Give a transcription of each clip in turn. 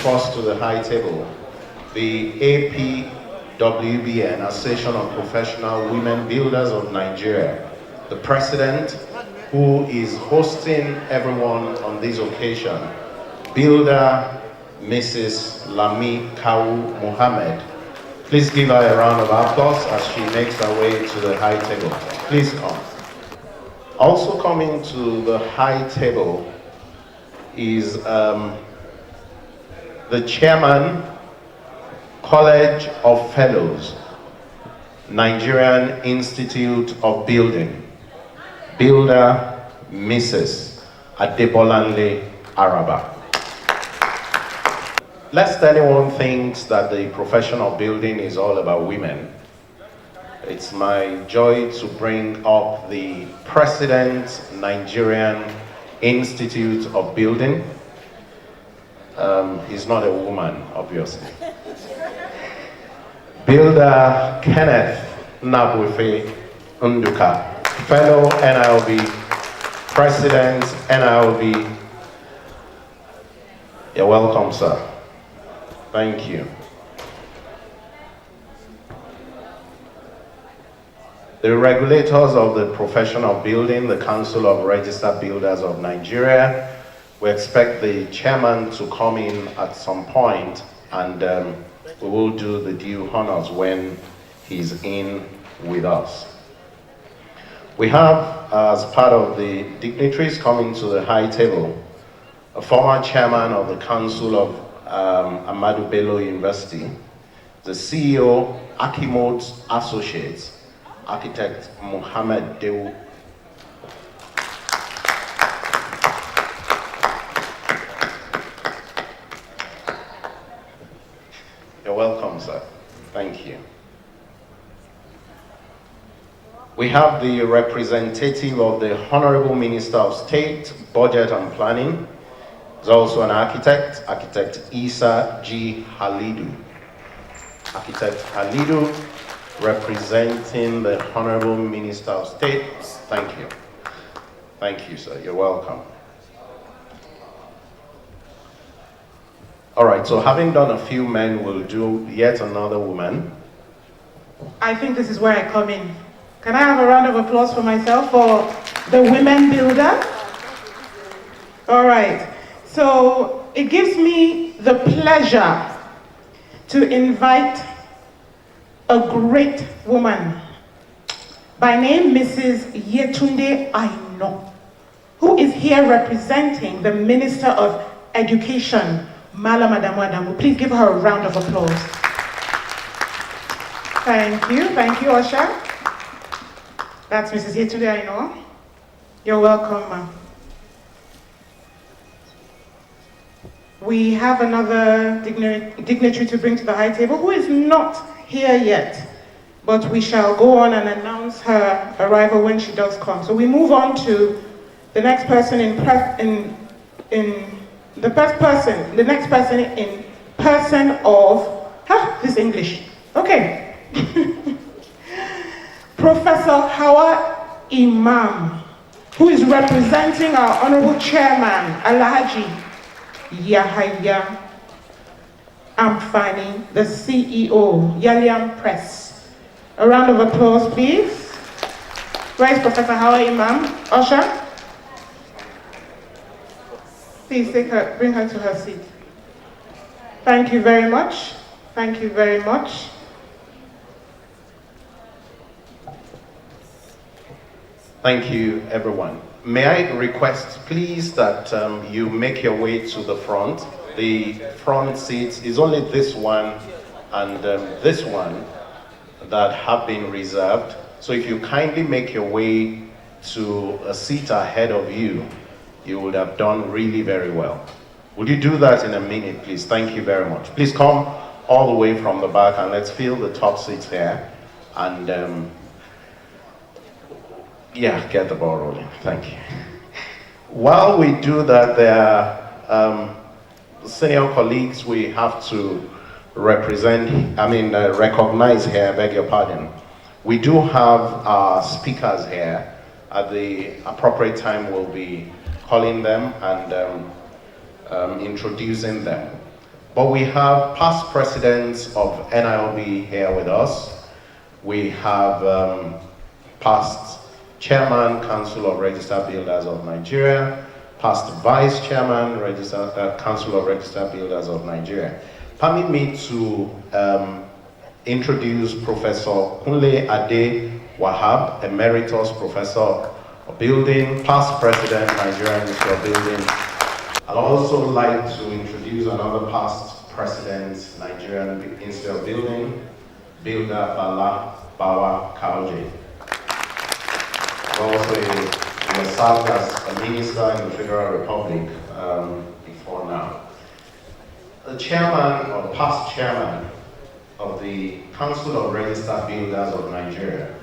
first to the high table the Apwbn, Association of Professional Women Builders of Nigeria. The president, who is hosting everyone on this occasion, Builder Mrs. Lami Kawu Mohammed. Please give her a round of applause as she makes her way to the high table. Please come. Also coming to the high table is the chairman, College of Fellows, Nigerian Institute of Building, Builder Mrs. Adebolanle Araba. Lest anyone thinks that the profession of building is all about women, it's my joy to bring up the President, Nigerian Institute of Building. He's not a woman, obviously. Builder Kenneth Nabwefe Nduka, fellow NILB, President NILB. You're welcome, sir. Thank you. The regulators of the profession of building, the Council of Registered Builders of Nigeria, we expect the chairman to come in at some point, and we will do the due honors when he's in with us. We have, as part of the dignitaries coming to the high table, a former chairman of the Council of Ahmadu Bello University, the CEO, Akimo's Associates, Architect Mohammed Dewu. You're welcome, sir. Thank you. We have the representative of the Honorable Minister of State, Budget and Planning. He's also an architect, Architect Isa G. Halidu. Architect Halidu, representing the Honorable Minister of State. Thank you. Thank you, sir. You're welcome. All right, so having done a few men, we'll do yet another woman. I think this is where I come in. Can I have a round of applause for myself for the women builder? All right, so it gives me the pleasure to invite a great woman by name Mrs. Yetunde Aino, who is here representing the Minister of Education, Malam Adamu Adamu. Please give her a round of applause. Thank you, Osha. That's Mrs. Yetunde Aino. You're welcome, ma'am. We have another dignitary to bring to the high table who is not here yet, but we shall go on and announce her arrival when she does come. So we move on to the next person the next person in person of, this English, okay. Professor Hawa Imam, who is representing our Honorable Chairman, Alhaji Yahaya Amfani, the CEO, Yaliam Press. A round of applause, please. Where is Professor Hawa Imam? Osha? Please bring her to her seat. Thank you very much. Thank you very much. Thank you, everyone. May I request, please, that you make your way to the front. The front seats is only this one and this one that have been reserved. So if you kindly make your way to a seat ahead of you, you would have done really very well. Would you do that in a minute, please? Thank you very much. Please come all the way from the back and let's fill the top seats here. And yeah, get the ball rolling. Thank you. While we do that, there are senior colleagues we have to recognize here, I beg your pardon. We do have our speakers here. At the appropriate time, we'll be calling them and introducing them. But we have past presidents of NIOB here with us. We have past chairman, Council of Registered Builders of Nigeria, past vice chairman, Council of Registered Builders of Nigeria. Permit me to introduce Professor Kunle Ade Wahab, Emeritus Professor of Building, past president, Nigerian Ministry of Building. I'd also like to introduce another past president, Nigerian Institute of Building, Builder Bala Bawa Kaoje. Also, he has served as a minister in the Federal Republic before now. The chairman or past chairman of the Council of Registered Builders of Nigeria,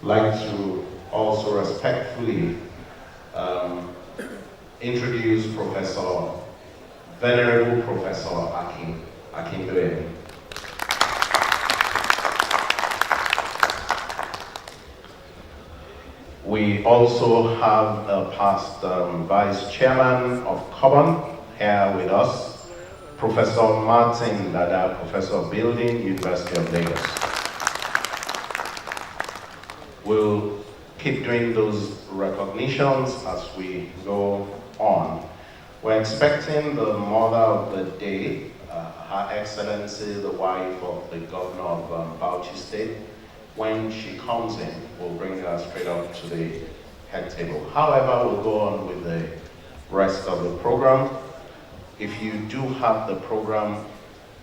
I'd like to also respectfully introduce Venerable Professor Apwbn. We also have a past vice chairman of Cobham here with us, Professor Martin Dada, Professor of Building, University of Lagos. We'll keep doing those recognitions as we go on. We're expecting the mother of the day, Her Excellency, the wife of the Governor of Bauchi State. When she comes in, we'll bring her straight up to the head table. However, we'll go on with the rest of the program. If you do have the program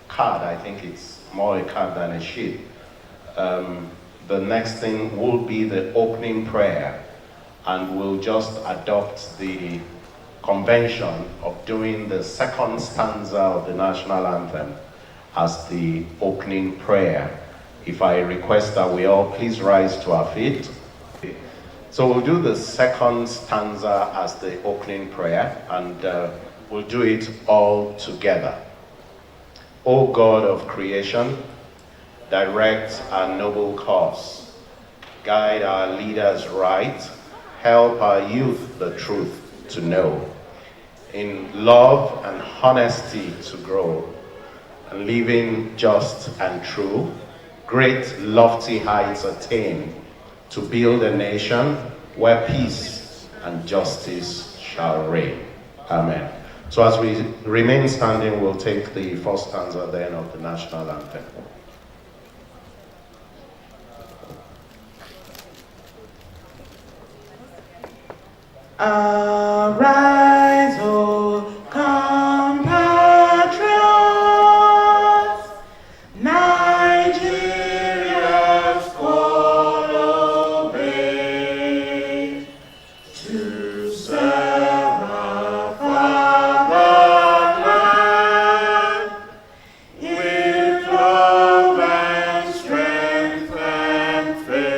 card, I think it's more a card than a sheet. The next thing will be the opening prayer, and we'll just adopt the convention of doing the second stanza of the national anthem as the opening prayer. If I request that we all please rise to our feet. So we'll do the second stanza as the opening prayer, and we'll do it all together. O God of creation, direct our noble cause, guide our leaders right, help our youth the truth to know, in love and honesty to grow, and living just and true, great lofty heights attain, to build a nation where peace and justice shall reign. Amen. So as we remain standing, we'll take the first stanza then of the national anthem. Arise, O compatriots, Nigeria's call obey, to serve our fatherland with love and strength and faith.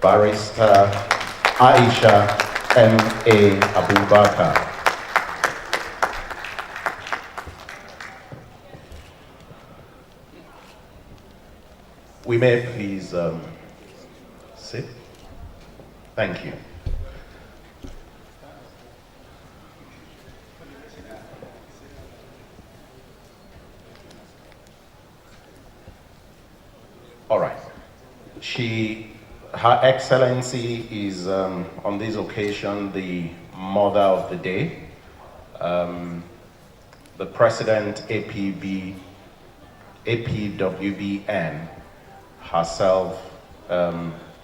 Barrister Aisha M.A. Abubakar. We may please sit. Thank you. All right. Her Excellency is, on this occasion, the mother of the day. The President Apwbn herself,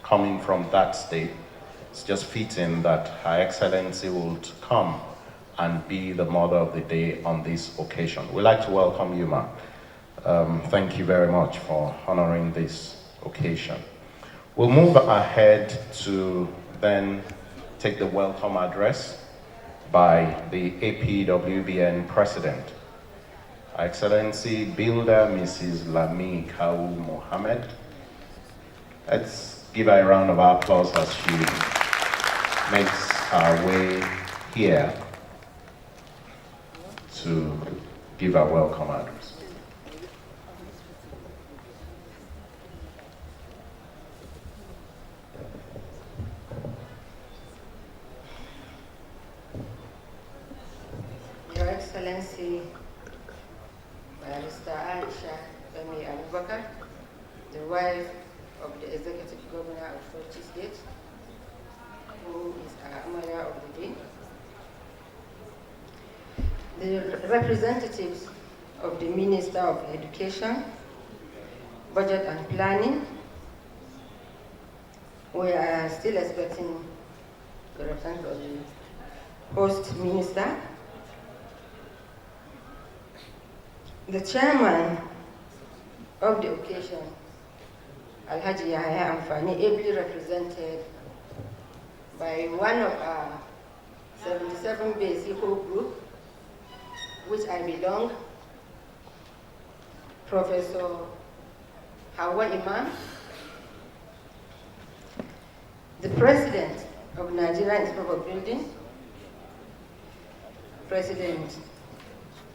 coming from that state, it's just fitting that Her Excellency would come and be the mother of the day on this occasion. We'd like to welcome you, ma'am. Thank you very much for honoring this occasion. We'll move ahead to then take the welcome address by the Apwbn President, Her Excellency Builder Mrs. Lami Kawu Mohammed. Let's give her a round of applause as she makes her way here to give her welcome address. Your Excellency, Barrister Aisha Apwbn, the wife of the Executive Governor of Forty State, who is our Amaya of the day, the representatives of the Minister of Education, Budget and Planning. We are still expecting the representative of the host minister, the chairman of the occasion, Alhaji Yahya Amfani, ably represented by one of our 77 basic group, which I belong, Professor Hawa Imam, the president of Nigerian Institute of Building, President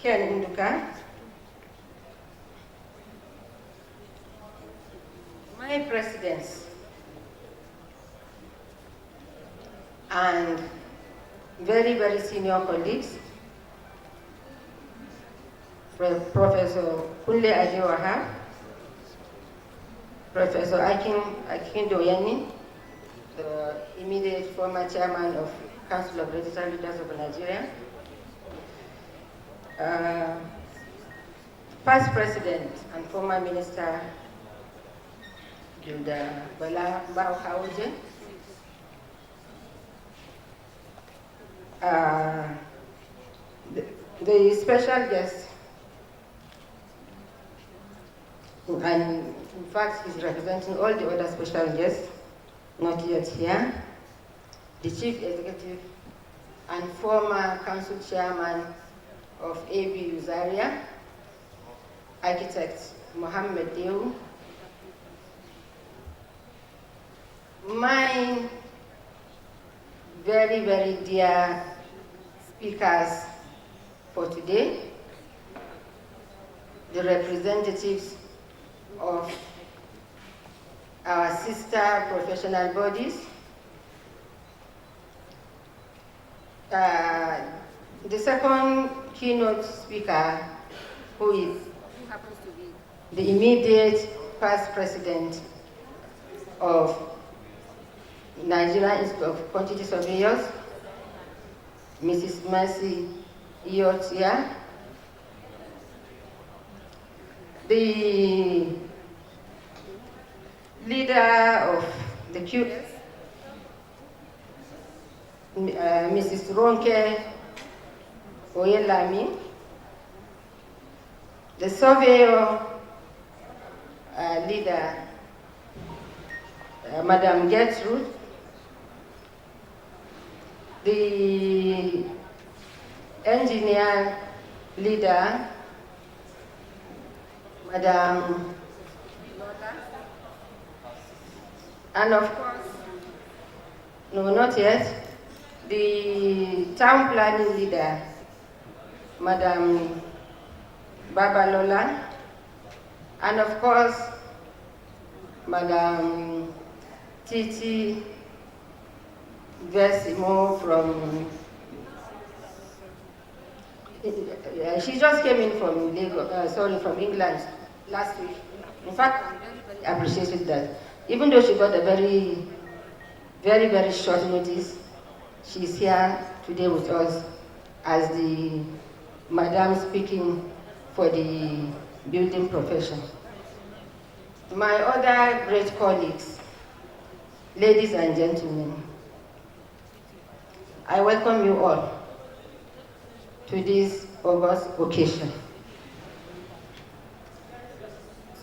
Ken Nduka, my presidents, and very, very senior colleagues, Professor Kunle Adewaha, Professor Akin Doyeni, the immediate former chairman of Council of Registered Leaders of Nigeria, past president and former minister Gilda Bala Bauhauje, the special guest, and in fact he's representing all the other special guests not yet here, the chief executive and former council chairman of ABU Zaria, architect Mohammed Deu, my very, very dear speakers for today, the representatives of our sister professional bodies, the second keynote speaker, who happens to be the immediate past president of Nigerian Institute of Quantity Surveyors, Mrs. Mercy Iotia, the leader of the QS, Mrs. Ronke Oyelami, the surveyor leader, Madam Gertrude, the engineer leader, Madam Lola, and of course, no, not yet, the town planning leader, Madam Baba Lola, and of course, Madam Titi Versimo from, she just came in from Lagos, from England last week. In fact, I very appreciated that. Even though she got a very, very, very short notice, she's here today with us as the madam speaking for the building profession. My other great colleagues, ladies and gentlemen, I welcome you all to this August occasion.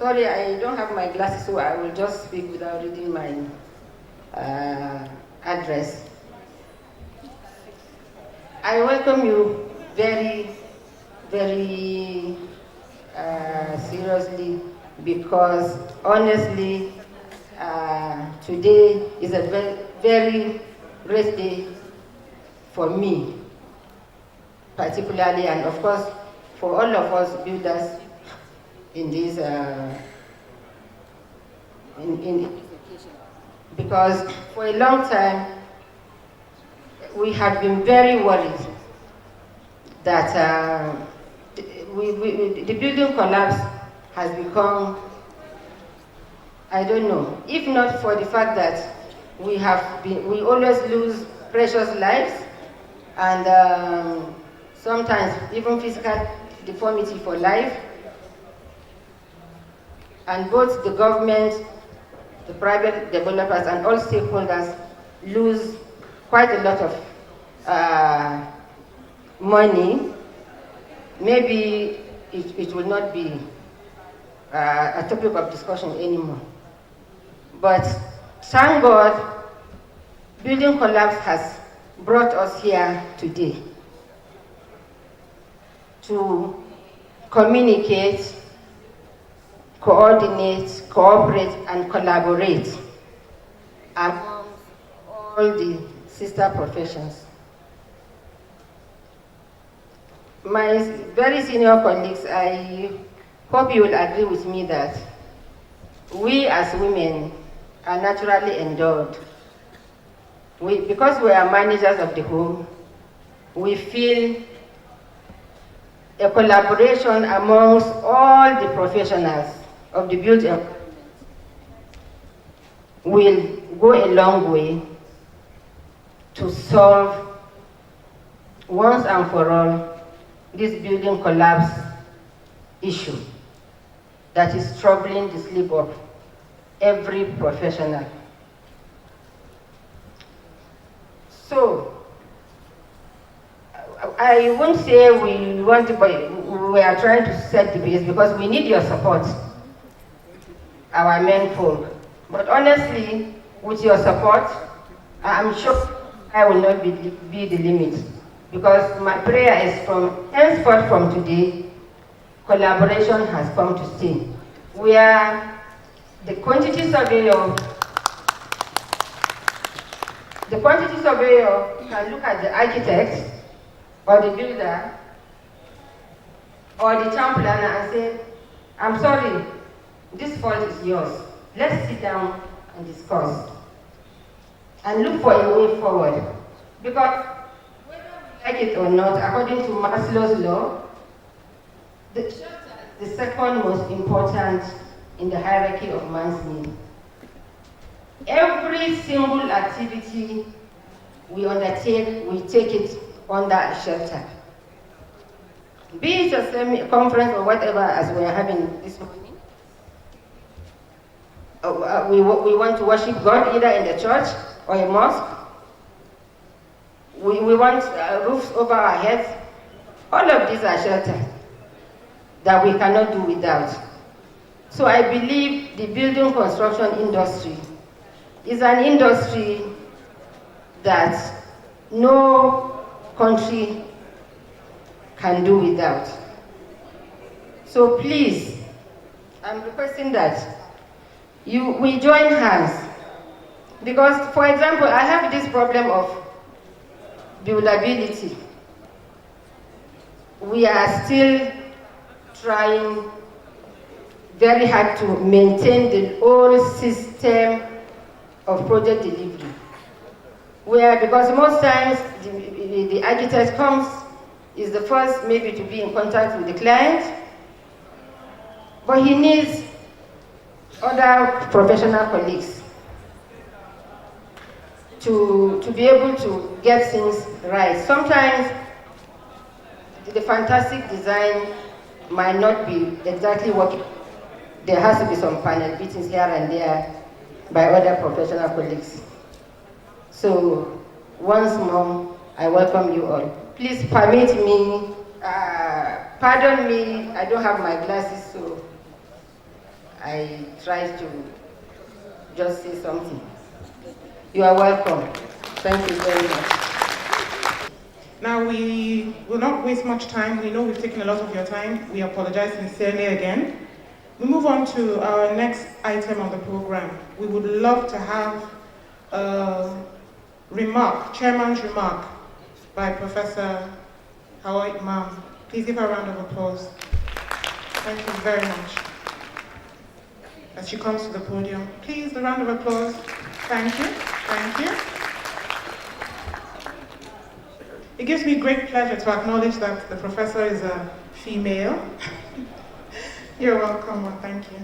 Sorry, I don't have my glasses, so I will just speak without reading my address. I welcome you very, very seriously, because honestly, today is a very, very great day for me, particularly, and of course, for all of us builders in this, because for a long time, we have been very worried that the building collapse has become, I don't know, if not for the fact that we always lose precious lives and sometimes even physical deformity for life, and both the government, the private developers, and all stakeholders lose quite a lot of money. Maybe it will not be a topic of discussion anymore. But thank God, building collapse has brought us here today to communicate, coordinate, cooperate, and collaborate among all the sister professions. My very senior colleagues, I hope you will agree with me that we as women are naturally endowed. Because we are managers of the home, we feel a collaboration amongst all the professionals of the built environment will go a long way to solve once and for all this building collapse issue that is troubling the sleep of every professional. So, I won't say we want to, we are trying to set the pace, because we need your support, our men folk. But honestly, with your support, I'm sure I will not be the limit, because my prayer is from henceforth from today, collaboration has come to stay. Where the quantity surveyor can look at the architect or the builder or the town planner and say, I'm sorry, this fault is yours. Let's sit down and discuss and look for a way forward. Because whether we like it or not, according to Maslow's law, the church is the second most important in the hierarchy of man's need. Every single activity we undertake, we take it under a shelter. Be it a semi-conference or whatever as we are having this morning. We want to worship God either in the church or a mosque. We want roofs over our heads. All of these are shelters that we cannot do without. So I believe the building construction industry is an industry that no country can do without. So please, I'm requesting that we join hands. Because, for example, I have this problem of buildability. We are still trying very hard to maintain the old system of project delivery. Because most times the architect comes, is the first maybe to be in contact with the client, but he needs other professional colleagues to be able to get things right. Sometimes the fantastic design might not be exactly working. There has to be some panel beatings here and there by other professional colleagues. So once more, I welcome you all. Please permit me, pardon me, I don't have my glasses, so I tried to just say something. You are welcome. Thank you very much. Now we will not waste much time. We know we've taken a lot of your time. We apologize sincerely again. We move on to our next item on the program. We would love to have a remark, chairman's remark by Professor Apwbn. Please give her a round of applause. Thank you very much. As she comes to the podium, please, a round of applause. Thank you, thank you. It gives me great pleasure to acknowledge that the professor is a female. You're welcome, and thank you.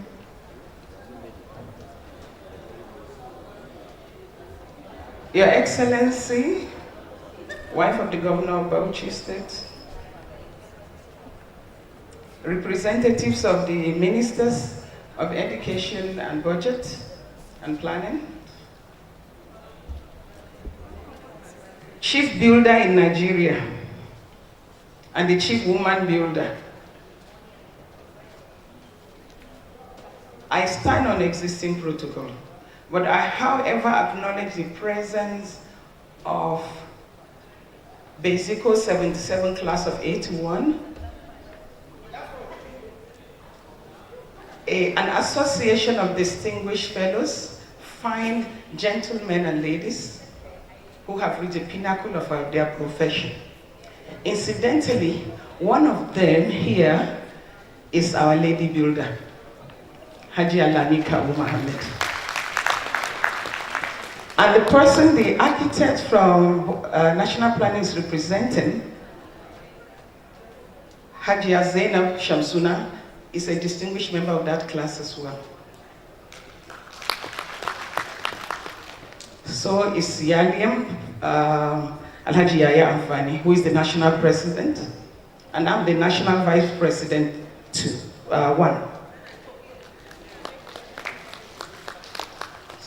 Your Excellency, wife of the Governor of Bauchi State, representatives of the Ministers of Education and Budget and Planning, Chief Builder in Nigeria, and the Chief Woman Builder. I stand on existing protocol, but I, however, acknowledge the presence of Basico 77 class of 81, an association of distinguished fellows, fine gentlemen and ladies who have reached the pinnacle of their profession. Incidentally, one of them here is our lady builder, Haji Alani Kawu Mohammed. And the person, the architect from National Planning is representing, Haji Zainab Shamsuna, is a distinguished member of that class as well. So is Yaliam Alhaji Yaya Amfani, who is the national president, and I'm the national vice president too, one.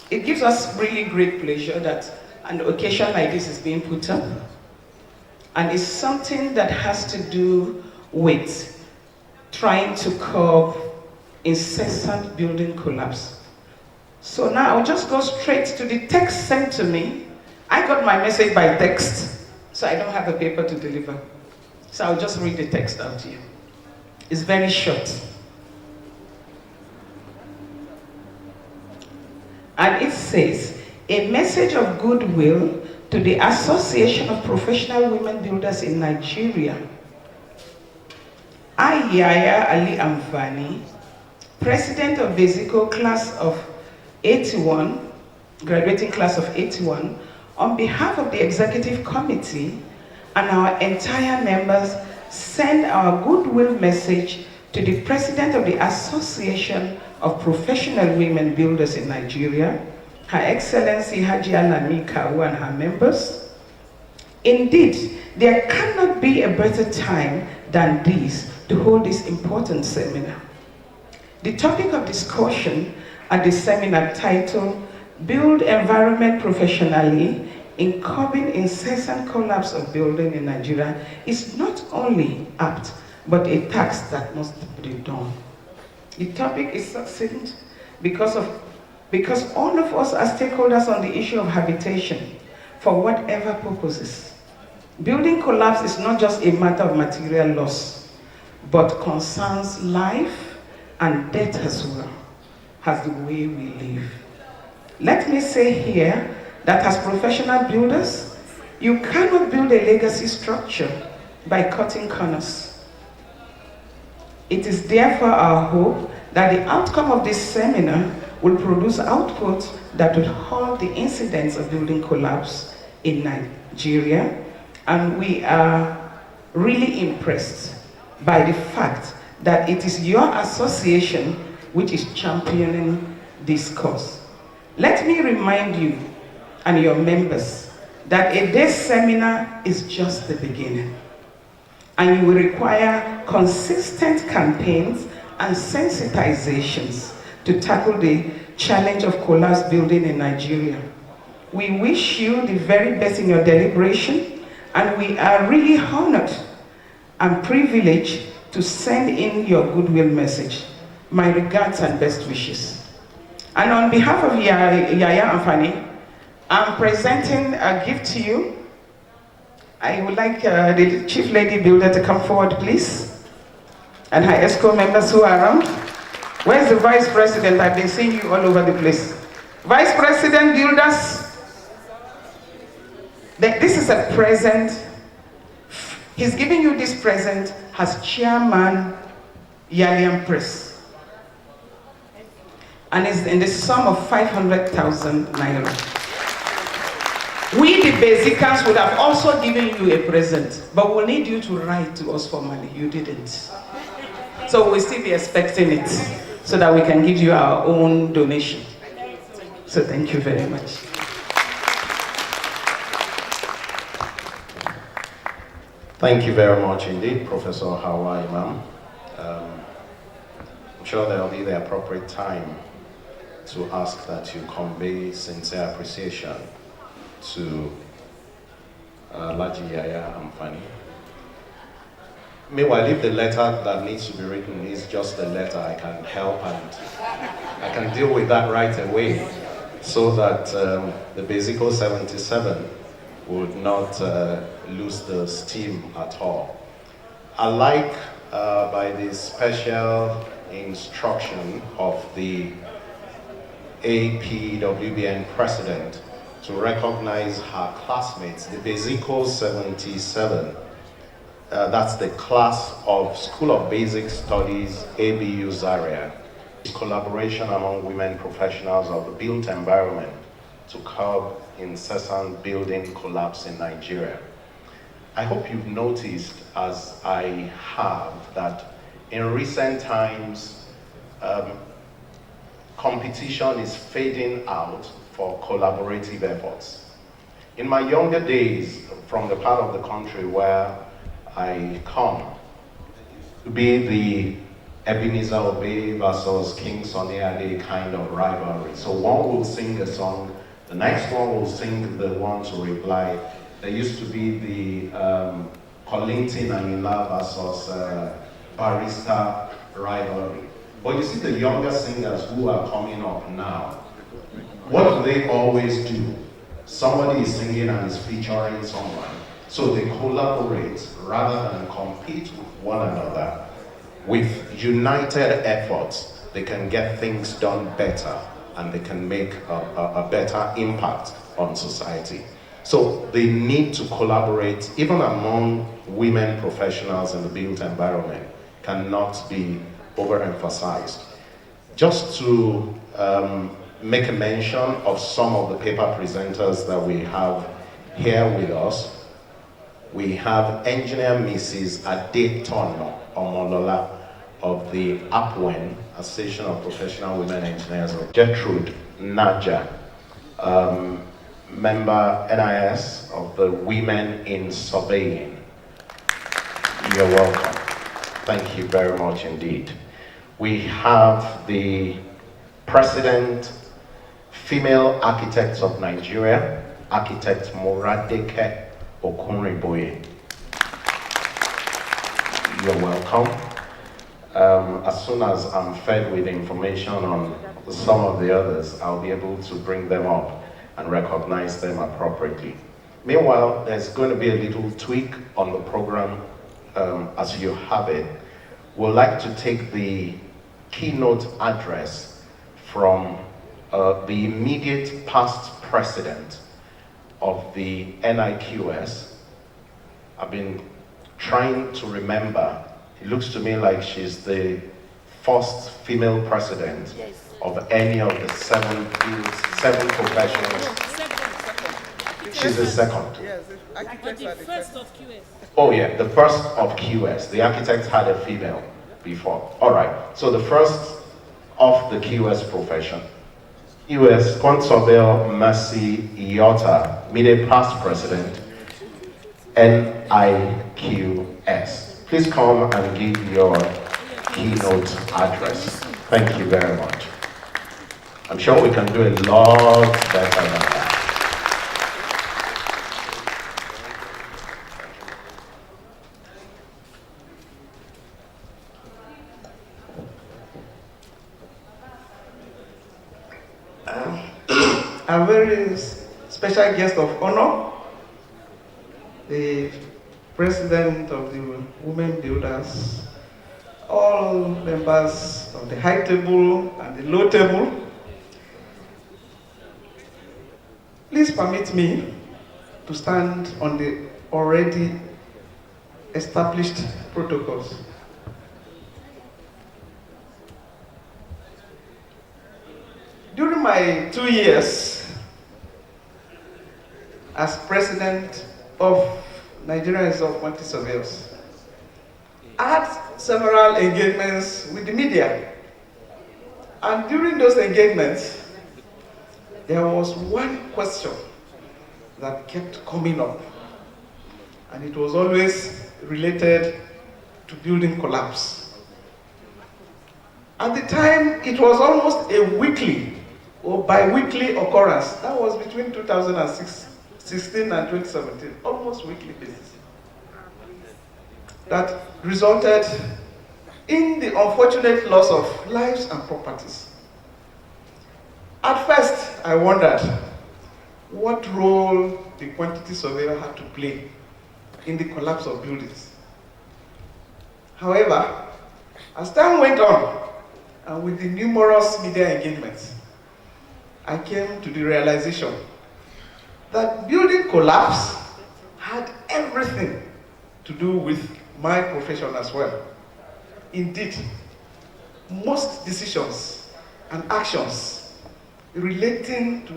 It gives us really great pleasure that an occasion like this is being put up, and it's something that has to do with trying to curb incessant building collapse. So now I'll just go straight to the text sent to me. I got my message by text, so I don't have a paper to deliver. So I'll just read the text out to you. It's very short. And it says, a message of goodwill to the Association of Professional Women Builders in Nigeria. I, Yaya Ali Amfani, President of Basico class of 81, graduating class of 81, on behalf of the Executive Committee and our entire members, send our goodwill message to the President of the Association of Professional Women Builders in Nigeria, Her Excellency Haji Alani Kawu and her members. Indeed, there cannot be a better time than this to hold this important seminar. The topic of discussion at the seminar titled, Build Environment Professionally in Curbing Incessant Collapse of Building in Nigeria, is not only apt, but a task that must be done. The topic is succinct because all of us are stakeholders on the issue of habitation for whatever purposes. Building collapse is not just a matter of material loss, but concerns life and death as well as the way we live. Let me say here that as professional builders, you cannot build a legacy structure by cutting corners. It is therefore our hope that the outcome of this seminar will produce output that will halt the incidents of building collapse in Nigeria. And we are really impressed by the fact that it is your association which is championing this cause. Let me remind you and your members that a day's seminar is just the beginning, and you will require consistent campaigns and sensitizations to tackle the challenge of collapse building in Nigeria. We wish you the very best in your deliberation, and we are really honored and privileged to send in your goodwill message. my regards and best wishes. And on behalf of Yaya and Fanny, I'm presenting a gift to you. I would like the Chief Lady Builder to come forward, please. And her ESCO members who are around. Where's the Vice President? I've been seeing you all over the place. Vice President Builders. This is a present. He's giving you this present as Chairman Yalian Press. And it's in the sum of 500,000 naira. We, the Basicans, would have also given you a present, but we'll need you to write to us formally. You didn't. So we'll still be expecting it so that we can give you our own donation. So thank you very much. Thank you very much indeed, Professor Hawa Imam. I'm sure there will be the appropriate time to ask that you convey sincere appreciation to Laji Yaya Amfani. Meanwhile, if the letter that needs to be written is just a letter, I can help and I can deal with that right away so that the Basico 77 would not lose the steam at all. I like by the special instruction of the Apwbn president to recognize her classmates, the Basico 77. That's the class of School of Basic Studies, ABU Zaria. Collaboration among women professionals of the built environment to curb incessant building collapse in Nigeria. I hope you've noticed, as I have, that in recent times, competition is fading out for collaborative efforts. In my younger days, from the part of the country where I come, to be the Ebenezer Obey versus King Sunny Ade kind of rivalry. So one will sing a song, the next one will sing the one to reply. There used to be the Collington and Ila versus Barrister rivalry. But you see the younger singers who are coming up now, what do they always do? Somebody is singing and is featuring someone. So they collaborate rather than compete with one another. With united efforts, they can get things done better and they can make a better impact on society. So they need to collaborate, even among women professionals in the built environment, cannot be overemphasized. Just to make a mention of some of the paper presenters that we have here with us. We have Engineer Mrs. Adetono Omolola of the Apwbn, Association of Professional Women Engineers, of Gertrude Naja, member NIS of the Women in Surveying. You're welcome. Thank you very much indeed. We have the President, Female Architects of Nigeria, Architect Moradeke Okunriboye. You're welcome. As soon as I'm fed with information on some of the others, I'll be able to bring them up and recognize them appropriately. Meanwhile, there's going to be a little tweak on the program as you have it. We'd like to take the keynote address from the immediate past president of the NIQS. I've been trying to remember. It looks to me like she's the first female president of any of the seven professions. She's the second. Yes, but the first of QS. Oh yeah, the first of QS. The architects had a female before. All right, so the first of the QS profession. QS Consobel Mercy Iota, Mide past president, NIQS. Please come and give your keynote address. Thank you very much. I'm sure we can do a lot better than that. a very special guest of honor, the president of the Women Builders, all members of the high table and the low table. Please permit me to stand on the already established protocols. During my 2 years as president of Nigerian Institute of Quantity Surveyors, I had several engagements with the media. And during those engagements, there was one question that kept coming up. And it was always related to building collapse. At the time, it was almost a weekly or bi-weekly occurrence. That was between 2016 and 2017, almost weekly basis. That resulted in the unfortunate loss of lives and properties. At first, I wondered what role the quantity surveyor had to play in the collapse of buildings. However, as time went on, and with the numerous media engagements, I came to the realization that building collapse had everything to do with my profession as well. Indeed, most decisions and actions relating to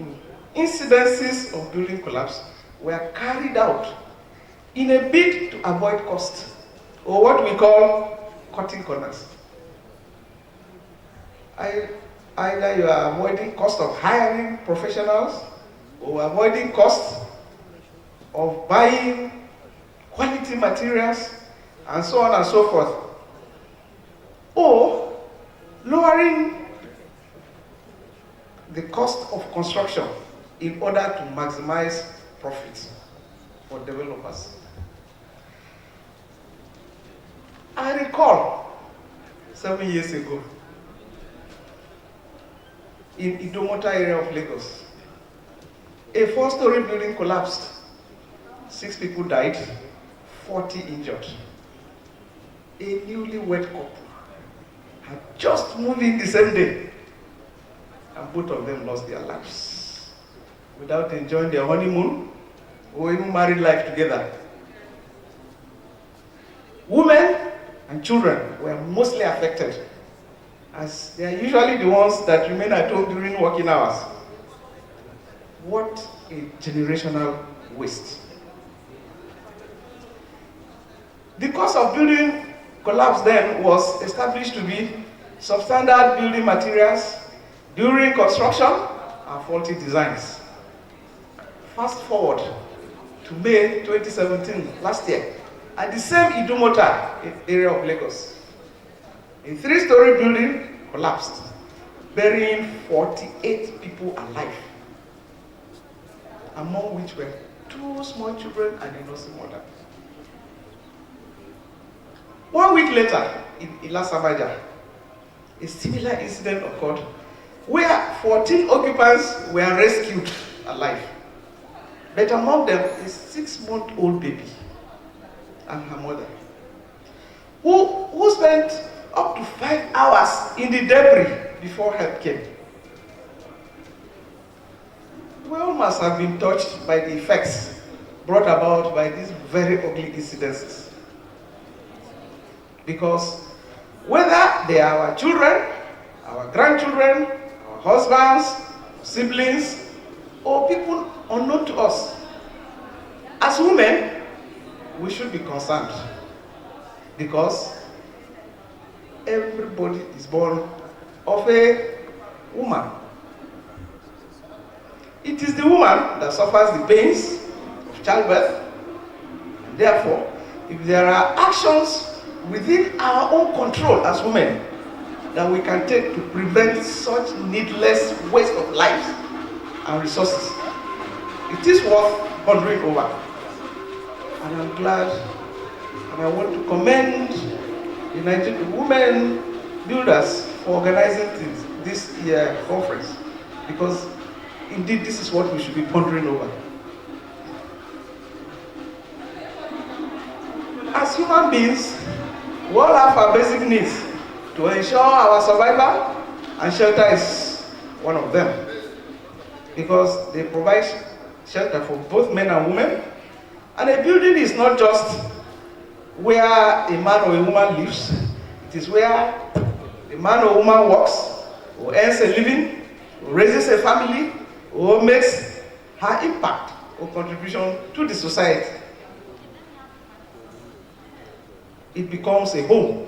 incidences of building collapse were carried out in a bid to avoid cost, or what we call cutting corners. Either you are avoiding cost of hiring professionals, or avoiding cost of buying quality materials, and so on and so forth, or lowering the cost of construction in order to maximize profits for developers. I recall 7 years ago, in Idomota area of Lagos, a 4-story building collapsed. 6 people died, 40 injured. A newlywed couple had just moved in the same day, and both of them lost their lives without enjoying their honeymoon or even married life together. Women and children were mostly affected, as they are usually the ones that remain at home during working hours. What a generational waste. The cost of building collapse then was established to be substandard building materials during construction and faulty designs. Fast forward to May 2017, last year, at the same Idomota area of Lagos, a 3-story building collapsed, burying 48 people alive, among which were 2 small children and a nursing mother. 1 week later, in Ilasamaja, a similar incident occurred where 14 occupants were rescued alive. But among them, a 6-month-old baby and her mother, who spent up to 5 hours in the debris before help came. We all must have been touched by the effects brought about by these very ugly incidences. Because whether they are our children, our grandchildren, our husbands, siblings, or people unknown to us, as women, we should be concerned, because everybody is born of a woman. It is the woman that suffers the pains of childbirth. And therefore, if there are actions within our own control as women that we can take to prevent such needless waste of lives and resources, it is worth pondering over. And I'm glad, and I want to commend the Nigerian Women Builders for organizing this year conference, because indeed this is what we should be pondering over. As human beings, we all have our basic needs to ensure our survival, and shelter is one of them, because they provide shelter for both men and women. And a building is not just where a man or a woman lives, it is where a man or woman works, or earns a living, or raises a family, or makes her impact or contribution to the society. It becomes a home.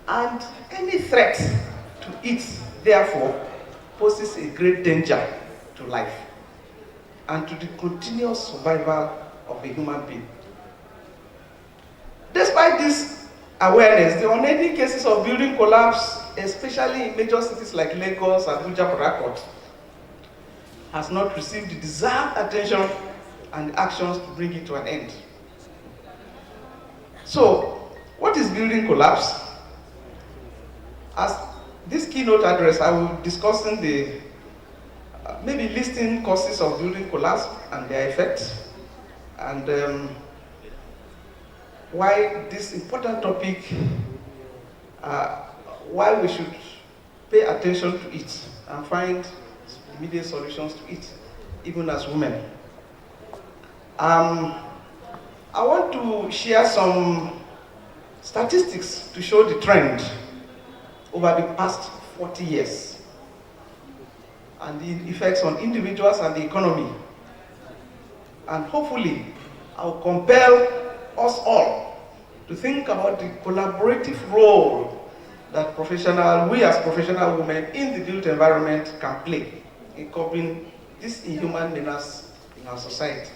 And any threat to it, therefore, poses a great danger to life and to the continuous survival of a human being. Despite this awareness, the unending cases of building collapse, especially in major cities like Lagos, Abuja, Port Harcourt, has not received the deserved attention and actions to bring it to an end. So, what is building collapse? As this keynote address, I will be discussing the maybe listing causes of building collapse and their effects, and why this important topic, why we should pay attention to it and find immediate solutions to it, even as women. I want to share some statistics to show the trend over the past 40 years and the effects on individuals and the economy. And hopefully, I'll compel us all to think about the collaborative role that we as professional women in the built environment can play in curbing these inhuman menace in our society.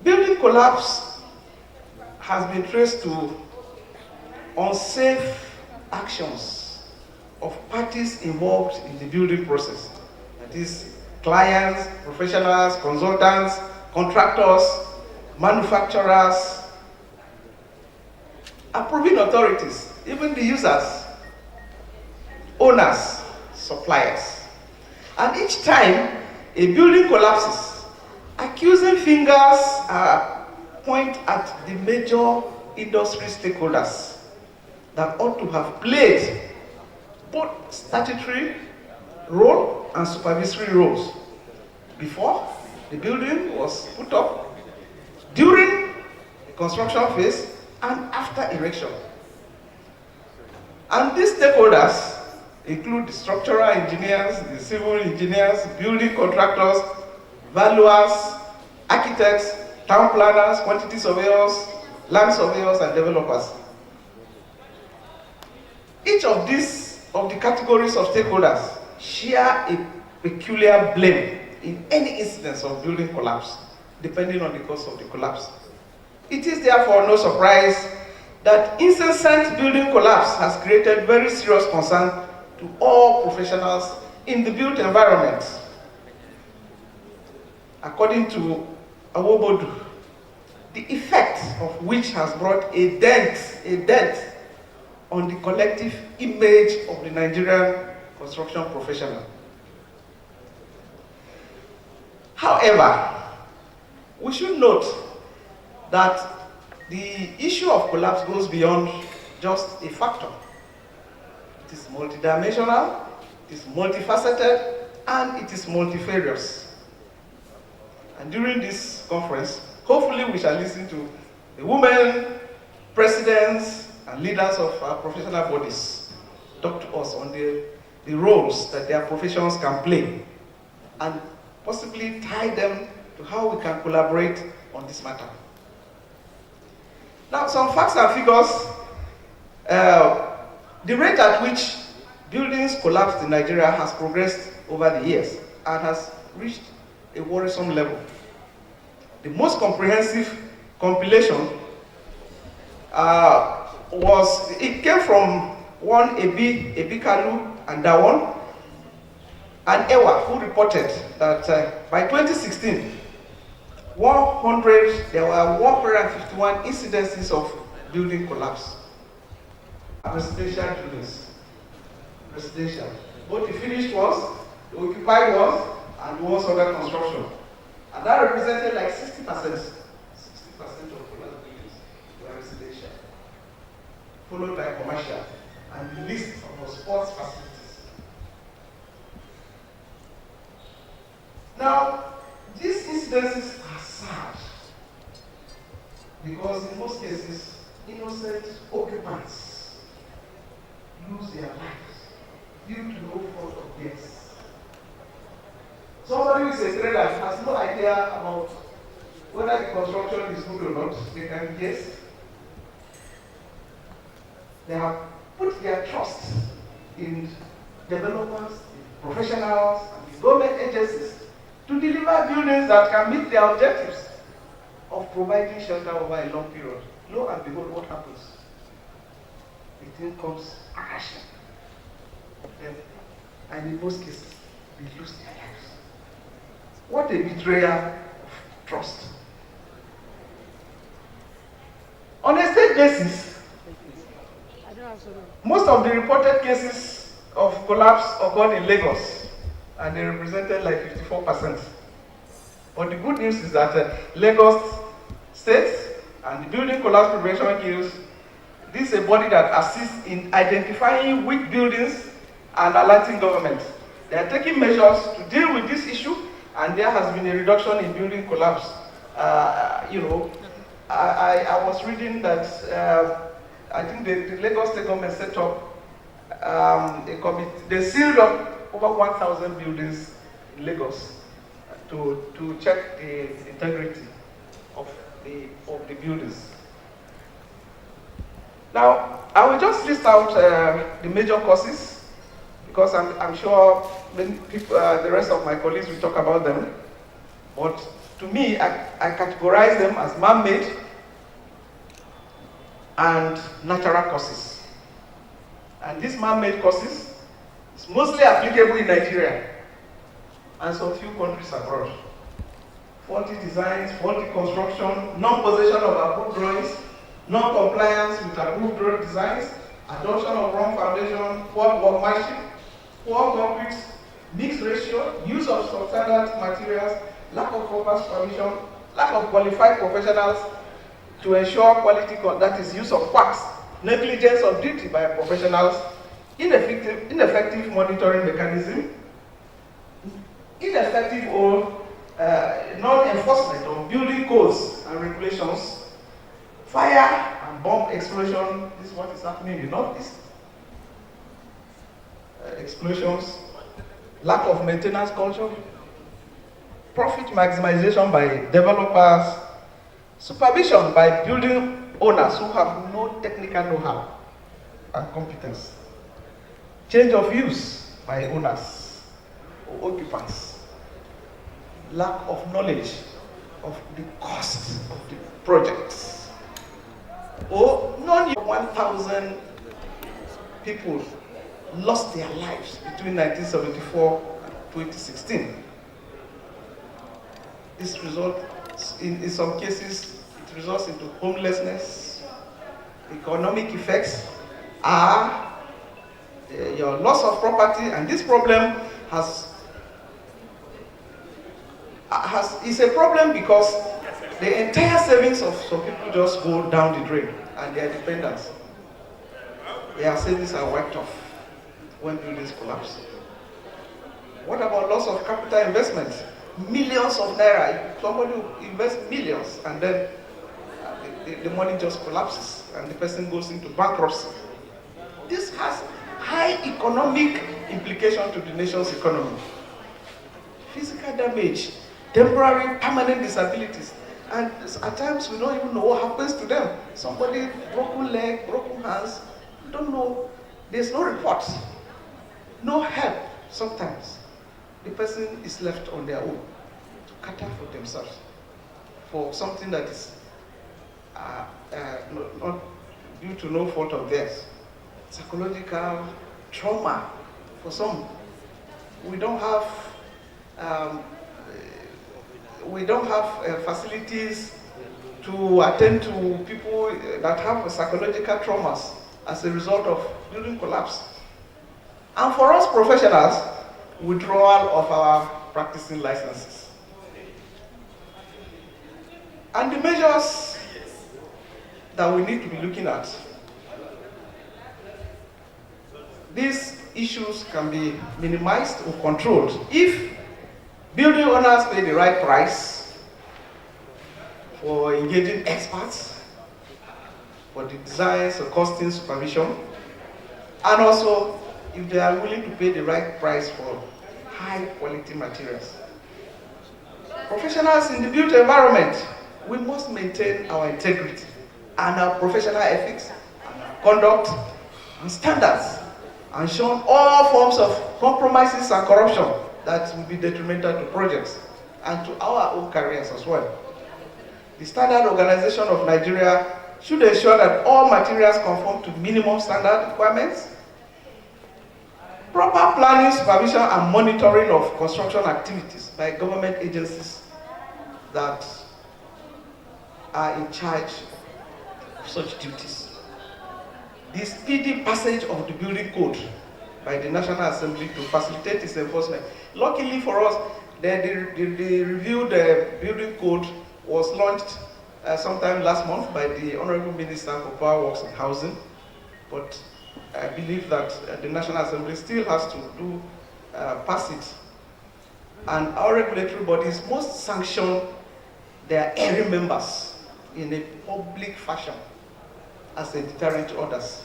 Building collapse has been traced to unsafe actions of parties involved in the building process. That is, clients, professionals, consultants, contractors, manufacturers, approving authorities, even the users, owners, suppliers. And each time a building collapses, accusing fingers point at the major industry stakeholders that ought to have played both statutory role and supervisory roles before the building was put up, during the construction phase, and after erection. And these stakeholders include the structural engineers, the civil engineers, building contractors, valuers, architects, town planners, quantity surveyors, land surveyors, and developers. Each of the categories of stakeholders share a peculiar blame in any instance of building collapse, depending on the cause of the collapse. It is therefore no surprise that incessant building collapse has created very serious concern to all professionals in the built environment. According to Apwbn, the effect of which has brought a dent on the collective image of the Nigerian construction professional. However, we should note that the issue of collapse goes beyond just a factor. It is multidimensional, it is multifaceted, and it is multifarious. And during this conference, hopefully we shall listen to the women, presidents, and leaders of our professional bodies talk to us on the roles that their professions can play, and possibly tie them to how we can collaborate on this matter. Now, some facts and figures. The rate at which buildings collapsed in Nigeria has progressed over the years and has reached a worrisome level. The most comprehensive compilation came from one Ebi Kalu and Dawon and Ewa, who reported that by 2016, there were 151 incidences of building collapse. Residential buildings. residential. Both the finished ones, the occupied ones, and the ones under construction. And that represented like 60%. 60% of Poland buildings were residential, followed by commercial, and the list of sports facilities. Now, these incidences are sad because in most cases, innocent occupants lose their lives due to no fault of theirs. Somebody who is a trader has no idea about whether the construction is good or not. They can guess. They have put their trust in developers, in professionals, and in government agencies to deliver buildings that can meet their objectives of providing shelter over a long period. Lo and behold, what happens? The thing comes crashing. And in most cases, they lose their lives. What a betrayal of trust. On a state basis, most of the reported cases of collapse occurred in Lagos, and they represented like 54%. But the good news is that Lagos State and the Building Collapse Prevention Guild, this is a body that assists in identifying weak buildings and alerting government. They are taking measures to deal with this issue, and there has been a reduction in building collapse. I was reading that I think the Lagos State government set up a committee. They sealed up over 1,000 buildings in Lagos to check the integrity of the buildings. Now, I will just list out the major causes because I'm sure many people, the rest of my colleagues will talk about them. But to me, I categorize them as man-made and natural causes. And these man-made causes is mostly applicable in Nigeria and some few countries abroad. Faulty designs, faulty construction, non-possession of approved drawings, non-compliance with approved drawing designs, adoption of wrong foundation, poor workmanship, poor concrete, mixed ratio, use of substandard materials, lack of proper supervision, lack of qualified professionals to ensure quality, that is use of quacks, negligence of duty by professionals, ineffective monitoring mechanism, ineffective or non-enforcement of building codes and regulations, fire and bomb explosion. This is what is happening in the Northeast. Explosions, lack of maintenance culture, profit maximization by developers, supervision by building owners who have no technical know-how and competence, change of use by owners or occupants, lack of knowledge of the cost of the projects, or 1,000 people lost their lives between 1974 and 2016. This results, in some cases, it results into homelessness. Economic effects are your loss of property, and this problem is a problem because the entire savings of some people just go down the drain, and their dependents, their savings are wiped off when buildings collapse. What about loss of capital investment? Millions of naira. Somebody will invest millions, and then the money just collapses, and the person goes into bankruptcy. This has high economic implication to the nation's economy. Physical damage, temporary, permanent disabilities, and at times we don't even know what happens to them. Somebody broken leg, broken hands, we don't know. There's no report, no help. Sometimes the person is left on their own to cater for themselves for something that is not due to no fault of theirs. Psychological trauma for some. We don't have facilities to attend to people that have psychological traumas as a result of building collapse. And for us professionals, withdrawal of our practicing licenses. And the measures that we need to be looking at. These issues can be minimized or controlled if building owners pay the right price for engaging experts for the designs or costing supervision, and also if they are willing to pay the right price for high quality materials. Professionals in the built environment, we must maintain our integrity and our professional ethics and our conduct and standards, and shun all forms of compromises and corruption that will be detrimental to projects and to our own careers as well. The Standard Organization of Nigeria should ensure that all materials conform to minimum standard requirements. Proper planning, supervision, and monitoring of construction activities by government agencies that are in charge of such duties. The speedy passage of the building code by the National Assembly to facilitate its enforcement. Luckily for us, the reviewed building code was launched sometime last month by the Honorable Minister for Power Works and Housing, but I believe that the National Assembly still has to pass it. And our regulatory bodies must sanction their erring members in a public fashion as a deterrent to others.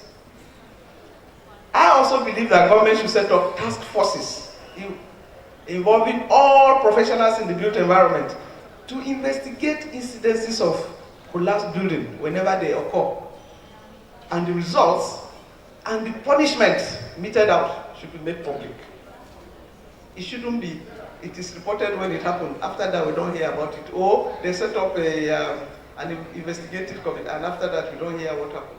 I also believe that government should set up task forces involving all professionals in the built environment to investigate incidences of collapsed building whenever they occur. And the results and the punishment meted out should be made public. It shouldn't be, it is reported when it happened. After that, we don't hear about it. Or they set up an investigative committee, and after that, we don't hear what happened.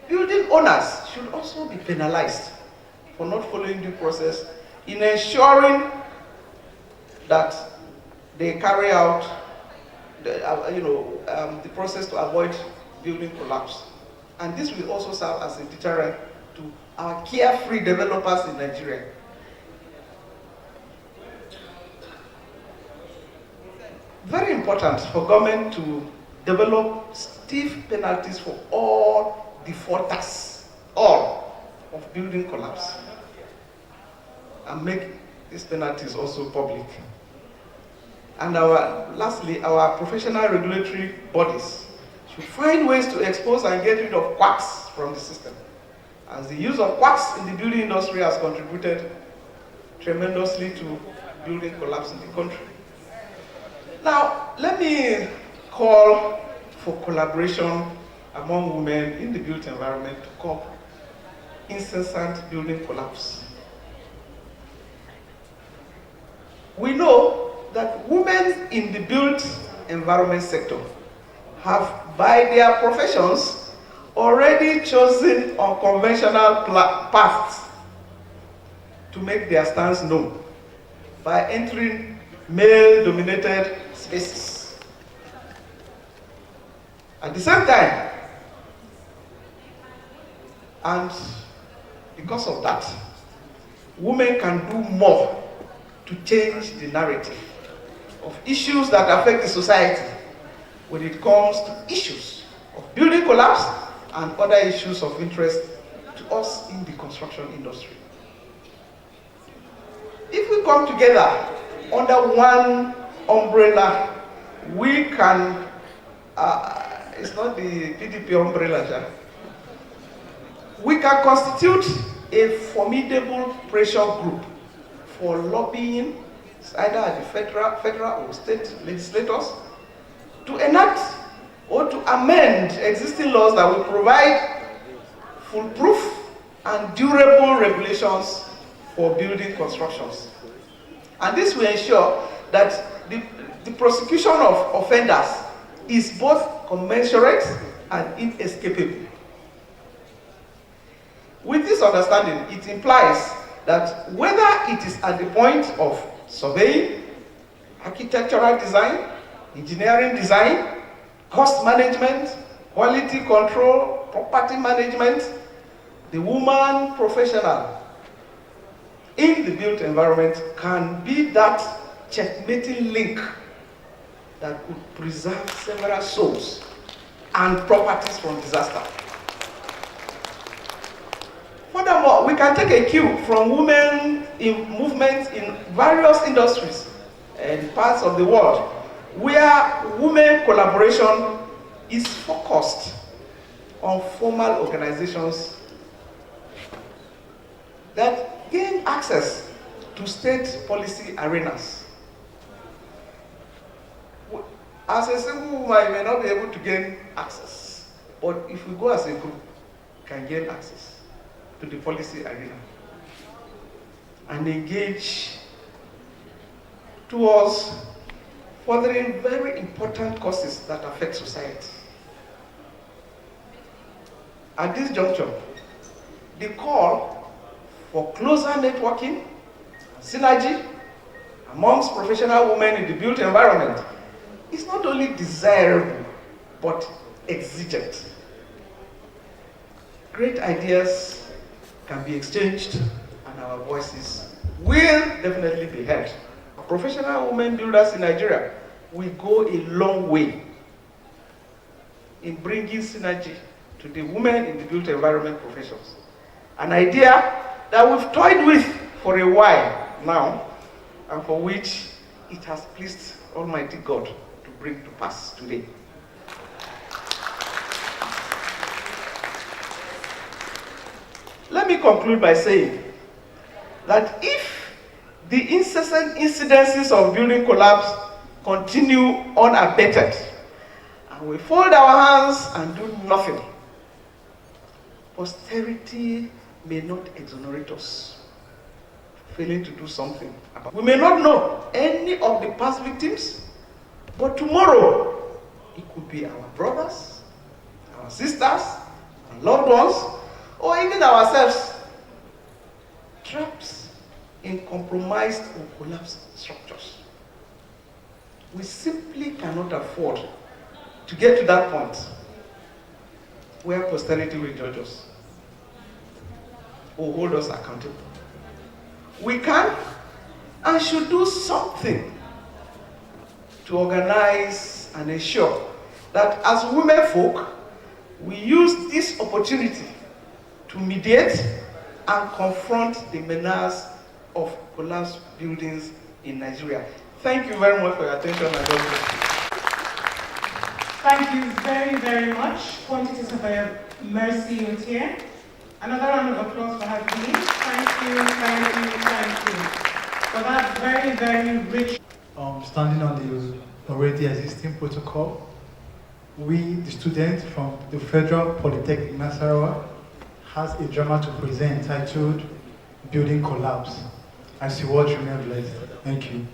Building owners should also be penalized for not following due process in ensuring that they carry out the process to avoid building collapse. And this will also serve as a deterrent to our carefree developers in Nigeria. Very important for government to develop stiff penalties for all defaulters, all of building collapse, and make these penalties also public. And lastly, our professional regulatory bodies should find ways to expose and get rid of quacks from the system, as the use of quacks in the building industry has contributed tremendously to building collapse in the country. Now, let me call for collaboration among women in the built environment to curb incessant building collapse. We know that women in the built environment sector have, by their professions, already chosen unconventional paths to make their stance known by entering male-dominated spaces. At the same time, and because of that, women can do more to change the narrative of issues that affect the society when it comes to issues of building collapse and other issues of interest to us in the construction industry. If we come together under one umbrella, we can, it's not the PDP umbrella, we can constitute a formidable pressure group for lobbying, either at the federal or state legislators, to enact or to amend existing laws that will provide foolproof and durable regulations for building constructions. And this will ensure that the prosecution of offenders is both commensurate and inescapable. With this understanding, it implies that whether it is at the point of surveying, architectural design, engineering design, cost management, quality control, property management, the woman professional in the built environment can be that checkmating link that could preserve several souls and properties from disaster. Furthermore, we can take a cue from women in movements in various industries and parts of the world where women collaboration is focused on formal organizations that gain access to state policy arenas. As a single woman, you may not be able to gain access, but if we go as a group, we can gain access to the policy arena and engage towards furthering very important causes that affect society. At this juncture, the call for closer networking, synergy amongst professional women in the built environment is not only desirable, but exigent. Great ideas can be exchanged and our voices will definitely be heard. Professional women builders in Nigeria will go a long way in bringing synergy to the women in the built environment professions. An idea that we've toyed with for a while now, and for which it has pleased Almighty God to bring to pass today. Let me conclude by saying that if the incessant incidences of building collapse continue unabated, and we fold our hands and do nothing, posterity may not exonerate us, failing to do something about it. We may not know any of the past victims, but tomorrow it could be our brothers, our sisters, our loved ones, or even ourselves, trapped in compromised or collapsed structures. We simply cannot afford to get to that point where posterity will judge us or hold us accountable. We can and should do something to organize and ensure that as women folk, we use this opportunity to mediate and confront the menace of collapsed buildings in Nigeria. Thank you very much for your attention. And God bless you. Thank you very, very much. Quantities of Mercy Otier. Another round of applause for her, please. Thank you for that very, very rich. Standing on the already existing protocol, we, the students from the Federal Polytechnic Nasarawa, has a drama to present entitled Building Collapse. I see what you remain blessed. Thank you.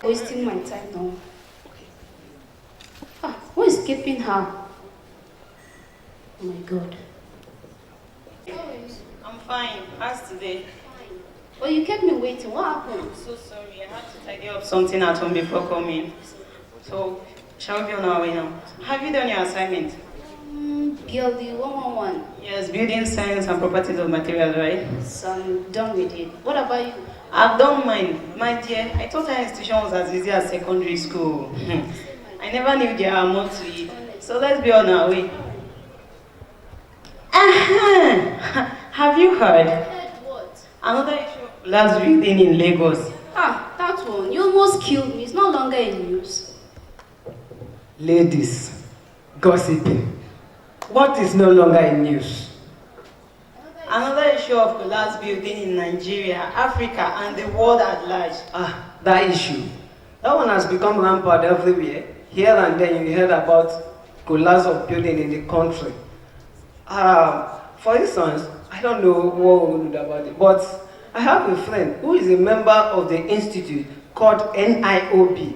Wasting my time now. Who is keeping her? Oh my God. I'm fine. As today. Well, you kept me waiting. What happened? I'm so sorry. I had to tidy up something at home before coming. So, shall we be on our way now? Have you done your assignment? BLD 111. Yes, building science and properties of materials, right? So I'm done with it. What about you? I've done mine. My dear, I thought our institution was as easy as secondary school. I never knew there are more to it. So let's be on our way. Have you heard? Heard what? Another issue of last reading in Lagos. That one. You almost killed me. It's no longer in news. Ladies, gossiping. What is no longer in news? Another issue of collapsed building in Nigeria, Africa, and the world at large. That issue. That one has become rampant everywhere. Here and there you heard about collapse of building in the country. For instance, I don't know what we know about it, but I have a friend who is a member of the institute called NIOB.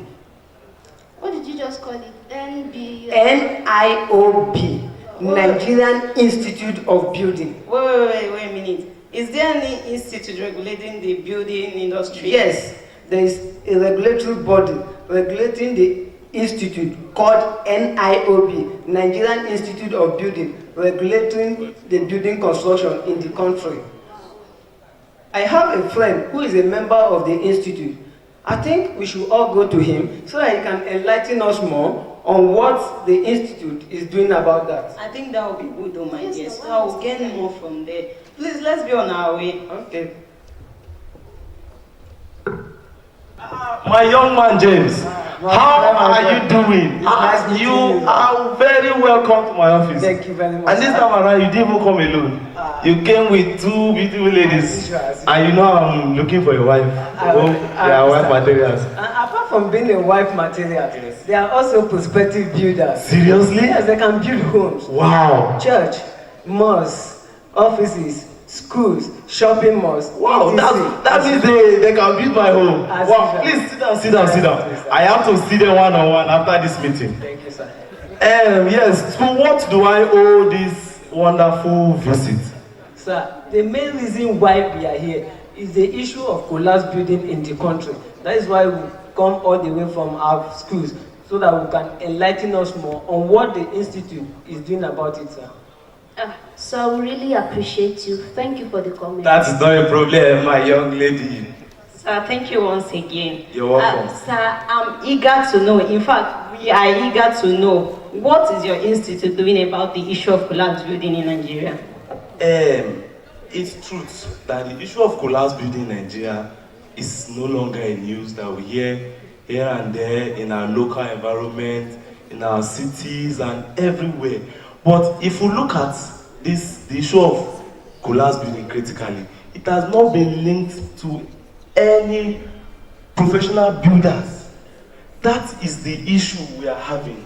What did you just call it? NIOB. Nigerian Institute of Building. Wait a minute. Is there any institute regulating the building industry? Yes, there is a regulatory body regulating the institute called NIOB, Nigerian Institute of Building, regulating the building construction in the country. I have a friend who is a member of the institute. I think we should all go to him so that he can enlighten us more on what the institute is doing about that. I think that would be good, oh my dear. So I will gain more from there. Please, let's be on our way. Okay. My young man James, how are you doing? You are very welcome to my office. Thank you very much. And this time around, you didn't even come alone. You came with two beautiful ladies, and you know I'm looking for a wife. They are wife materials. Apart from being a wife material, they are also prospective builders. Seriously? Yes, they can build homes. Wow. Church, mosques, offices, schools, shopping malls. Wow, that means they can build my home. Wow, please sit down. I have to see them one-on-one after this meeting. Thank you, sir. Yes, so what do I owe this wonderful visit? Sir, the main reason why we are here is the issue of collapsed building in the country. That is why we come all the way from our schools so that we can enlighten us more on what the institute is doing about it, sir. So we really appreciate you. Thank you for the comment. That's not a problem, my young lady. Sir, thank you once again. You're welcome. Sir, I'm eager to know. In fact, we are eager to know what is your institute doing about the issue of collapsed building in Nigeria? It's truth that the issue of collapsed building in Nigeria is no longer a news that we hear here and there in our local environment, in our cities and everywhere. But if we look at the issue of collapsed building critically, it has not been linked to any professional builders. That is the issue we are having.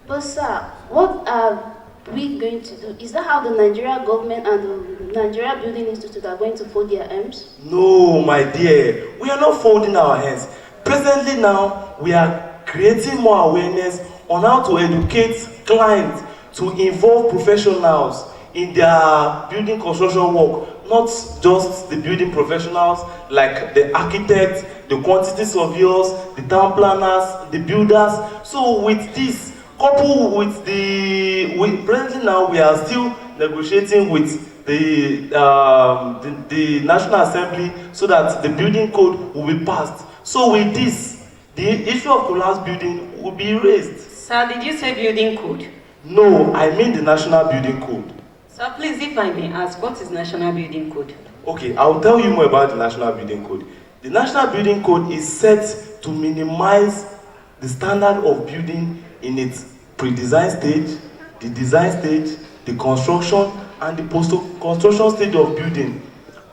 But sir, what are we going to do? Is that how the Nigeria government and the Nigeria Building Institute are going to fold their arms? No, my dear, we are not folding our hands. Presently now, we are creating more awareness on how to educate clients to involve professionals in their building construction work, not just the building professionals like the architects, the quantity surveyors, the town planners, the builders. So with this, coupled with presently now we are still negotiating with the National Assembly so that the building code will be passed. So with this, the issue of collapsed building will be raised. Sir, did you say building code? No, I mean the National Building Code. Sir, please, if I may ask, what is National Building Code? Okay, I'll tell you more about the National Building Code. The National Building Code is set to minimize the standard of building in its pre-design stage, the design stage, the construction, and the post-construction stage of building.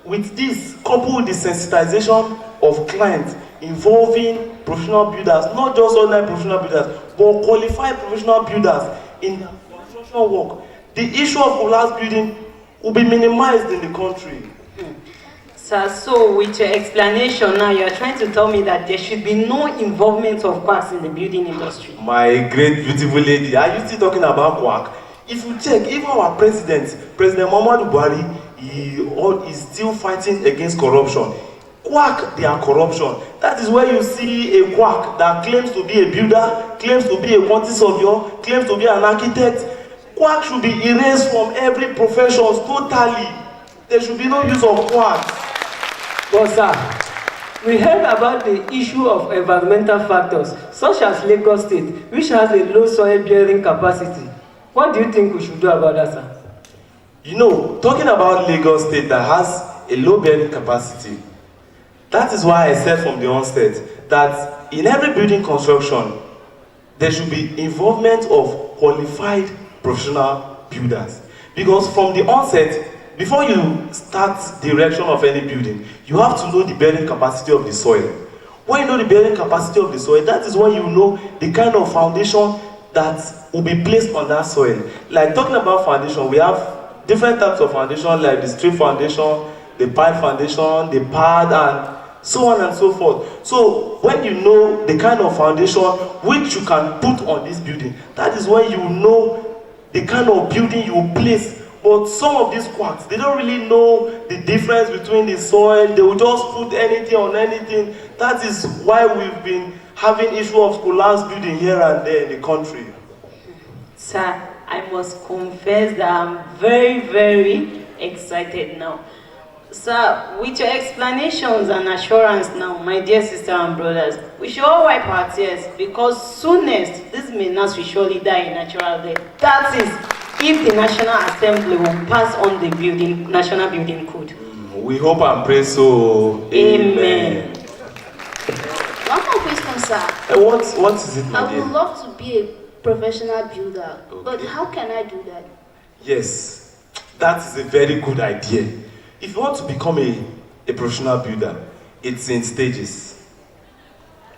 With this, coupled with the sensitization of clients involving professional builders, not just ordinary professional builders, but qualified professional builders in construction work, the issue of collapsed building will be minimized in the country. Sir, so with your explanation now, you are trying to tell me that there should be no involvement of quacks in the building industry. My great beautiful lady, are you still talking about quack? If you check, even our President Muhammadu Buhari, he is still fighting against corruption. Quack their corruption. That is where you see a quack that claims to be a builder, claims to be a quantity surveyor, claims to be an architect. Quack should be erased from every profession totally. There should be no use of quacks. But sir, we heard about the issue of environmental factors, such as Lagos State, which has a low soil bearing capacity. What do you think we should do about that, sir? You know, talking about Lagos State that has a low bearing capacity, that is why I said from the onset that in every building construction, there should be involvement of qualified professional builders. Because from the onset, before you start the erection of any building, you have to know the bearing capacity of the soil. When you know the bearing capacity of the soil, that is when you know the kind of foundation that will be placed on that soil. Like talking about foundation, we have different types of foundation, like the strip foundation, the pile foundation, the pad, and so on and so forth. So when you know the kind of foundation which you can put on this building, that is when you know the kind of building you will place. But some of these quacks, they don't really know the difference between the soil. They will just put anything on anything. That is why we've been having issue of collapse building here and there in the country. Sir, I must confess that I'm very, very excited now. Sir, with your explanations and assurance now, my dear sister and brothers, we should all wipe our tears because soonest this menace will surely die in natural death. That is, if the National Assembly will pass on the National Building Code. We hope and pray so. Amen. One more question, sir. What is it, my I dear? would love to be a professional builder, but Okay. how can I do that? Yes, that is a very good idea. If you want to become a professional builder, it's in stages.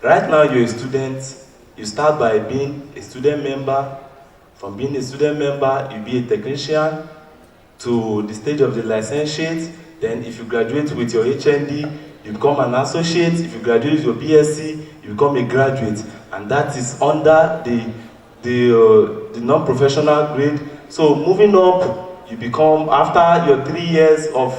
Right now you're a student, you start by being a student member. From being a student member, you be a technician to the stage of the licentiate. Then if you graduate with your HND, you become an associate. If you graduate with your BSc, you become a graduate. And that is under the non-professional grade. So moving up, you become, after your 3 years of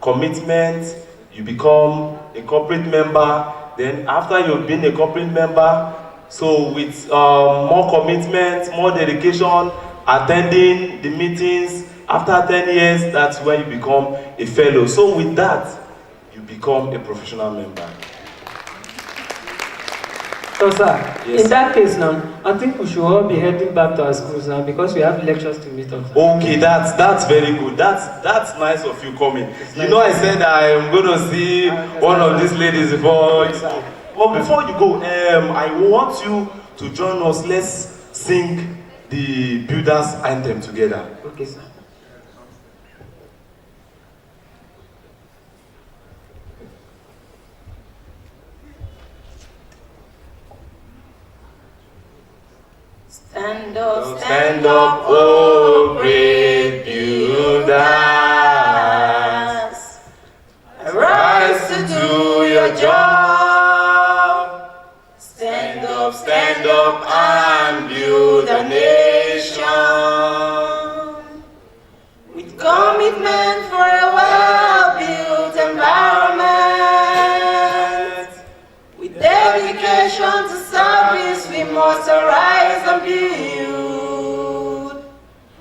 commitment, you become a corporate member. Then after you've been a corporate member, so with more commitment, more dedication, attending the meetings, after 10 years, that's when you become a fellow. So with that, you become a professional member. So sir, Yes. in that case now, I think we should all be heading back to our schools now because we have lectures to meet up. Okay, that's very good. That's nice of you coming. You know, I said I am going to see one of these ladies before. Well, before you go, I want you to join us. Let's sing the Builders Anthem together. Okay, sir. Stand up, oh great builders. Arise to do your job. Stand up and build a nation. With commitment for a well-built environment. With dedication to service, we must arise and build.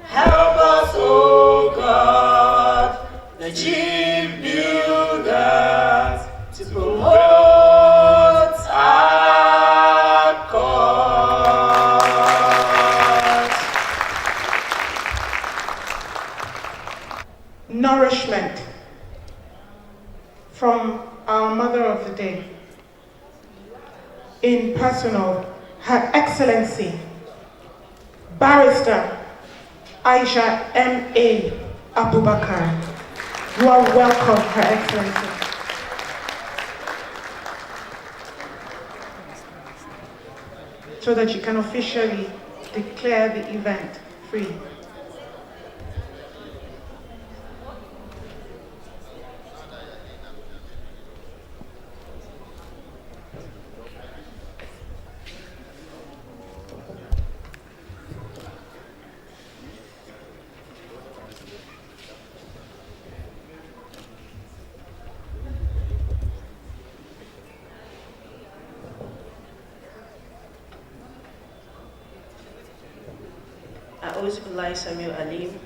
Help us, oh God, the chief builders, to promote our cause. Nourishment from our mother of the day, in person of Her Excellency, Barrister Aisha M.A. Abubakar. You are welcome, Her Excellency. So that you can officially declare the event free. A'udzubillahi Samil Alim,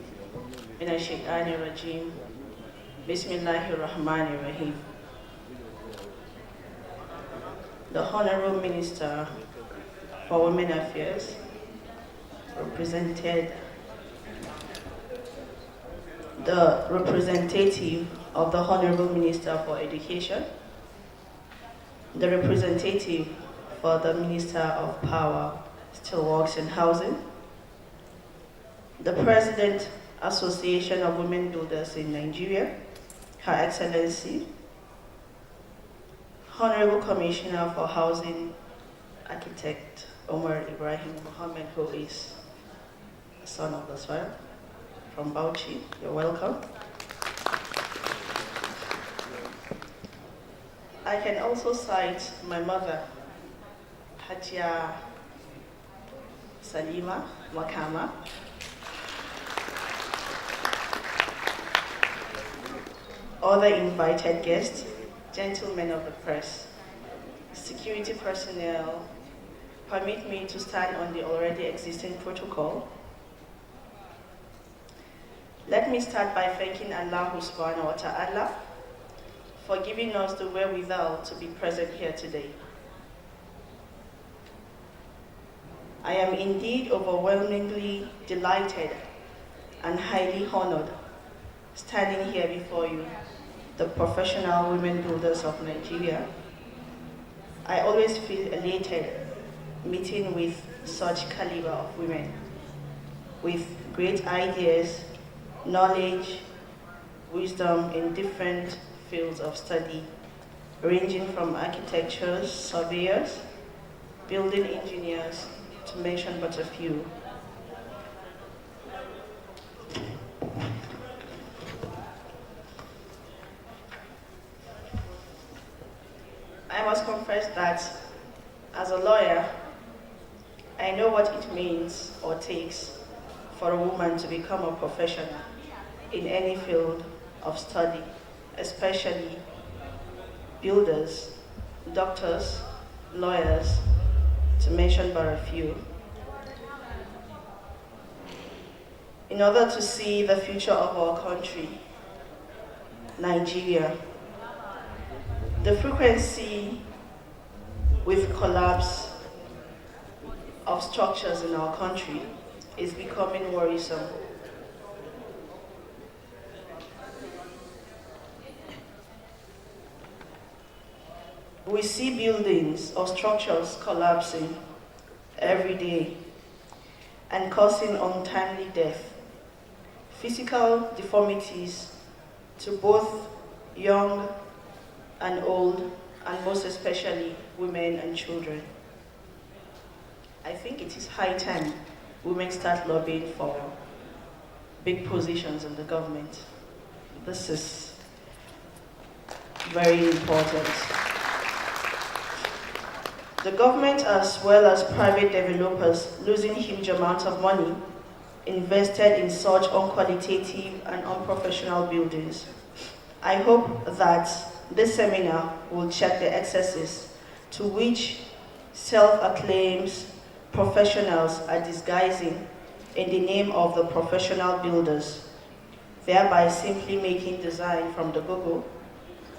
Minash Shaitanir Rajim, Bismillahir Rahmanir Rahim. The Honorable Minister for Women Affairs represented the representative of the Honorable Minister for Education, the representative for the Minister of Power, Still Works and Housing, the President, Association of Women Builders in Nigeria, Her Excellency, Honorable Commissioner for Housing, Architect Omar Ibrahim Mohammed, who is the son of the soil, from Bauchi. You're welcome. I can also cite my mother, Hajia Salima Wakama, other invited guests, gentlemen of the press, security personnel, permit me to stand on the already existing protocol. Let me start by thanking Allah subhanahu wa ta'ala for giving us the wherewithal to be present here today. I am indeed overwhelmingly delighted and highly honored standing here before you, the professional women builders of Nigeria. I always feel elated meeting with such caliber of women, with great ideas, knowledge, wisdom in different fields of study, ranging from architectures, surveyors, building engineers, to mention but a few. I must confess that as a lawyer, I know what it means or takes for a woman to become a professional in any field of study, especially builders, doctors, lawyers, to mention but a few. In order to see the future of our country, Nigeria, the frequency with collapse of structures in our country is becoming worrisome. We see buildings or structures collapsing every day and causing untimely death, physical deformities to both young and old, and most especially women and children. I think it is high time women start lobbying for big positions in the government. This is very important. The government, as well as private developers, losing huge amounts of money invested in such unqualitative and unprofessional buildings. I hope that this seminar will check the excesses to which self-acclaimed professionals are disguising in the name of the professional builders, thereby simply making design from the Google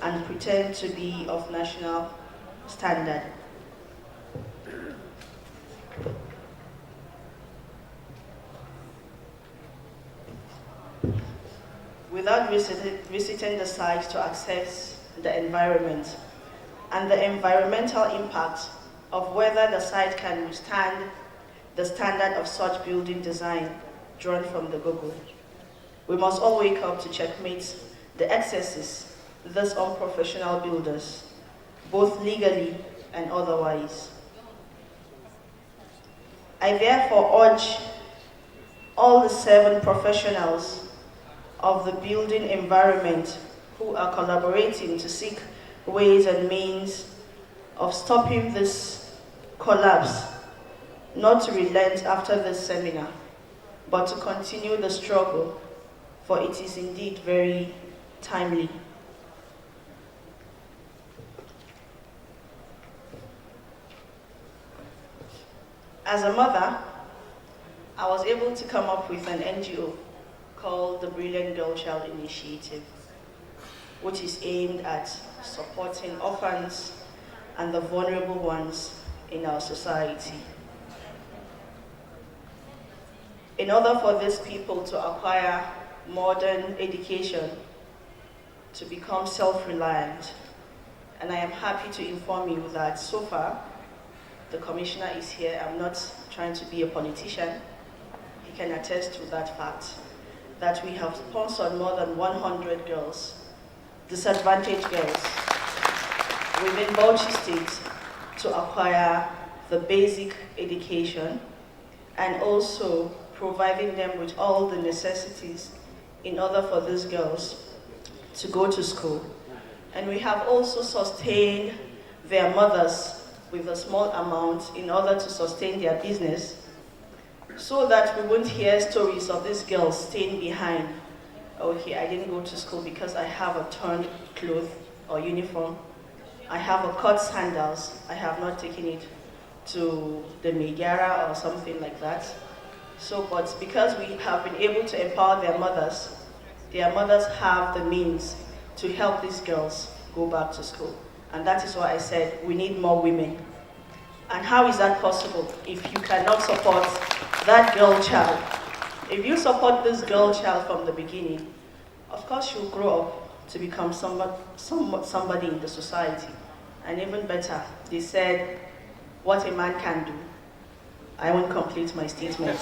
and pretend to be of national standard. Without visiting the site to assess the environment and the environmental impact of whether the site can withstand the standard of such building design drawn from the Google. We must all wake up to checkmate the excesses these unprofessional builders, both legally and otherwise. I therefore urge all the 7 professionals of the building environment who are collaborating to seek ways and means of stopping this collapse, not to relent after this seminar, but to continue the struggle, for it is indeed very timely. As a mother, I was able to come up with an NGO called the Brilliant Girl Child Initiative, which is aimed at supporting orphans and the vulnerable ones in our society. In order for these people to acquire modern education, to become self-reliant, and I am happy to inform you that so far, the commissioner is here. I'm not trying to be a politician. He can attest to that fact, that we have sponsored more than 100 girls, disadvantaged girls, within Bauchi State to acquire the basic education and also providing them with all the necessities in order for these girls to go to school. And we have also sustained their mothers with a small amount in order to sustain their business, so that we won't hear stories of these girls staying behind. Okay, I didn't go to school because I have a torn cloth or uniform. I have a cut sandals. I have not taken it to the Megara or something like that. So, but because we have been able to empower their mothers have the means to help these girls go back to school. And that is why I said we need more women. And how is that possible if you cannot support that girl child? If you support this girl child from the beginning, of course she'll grow up to become somebody in the society. And even better, they said, what a man can do. I won't complete my statement.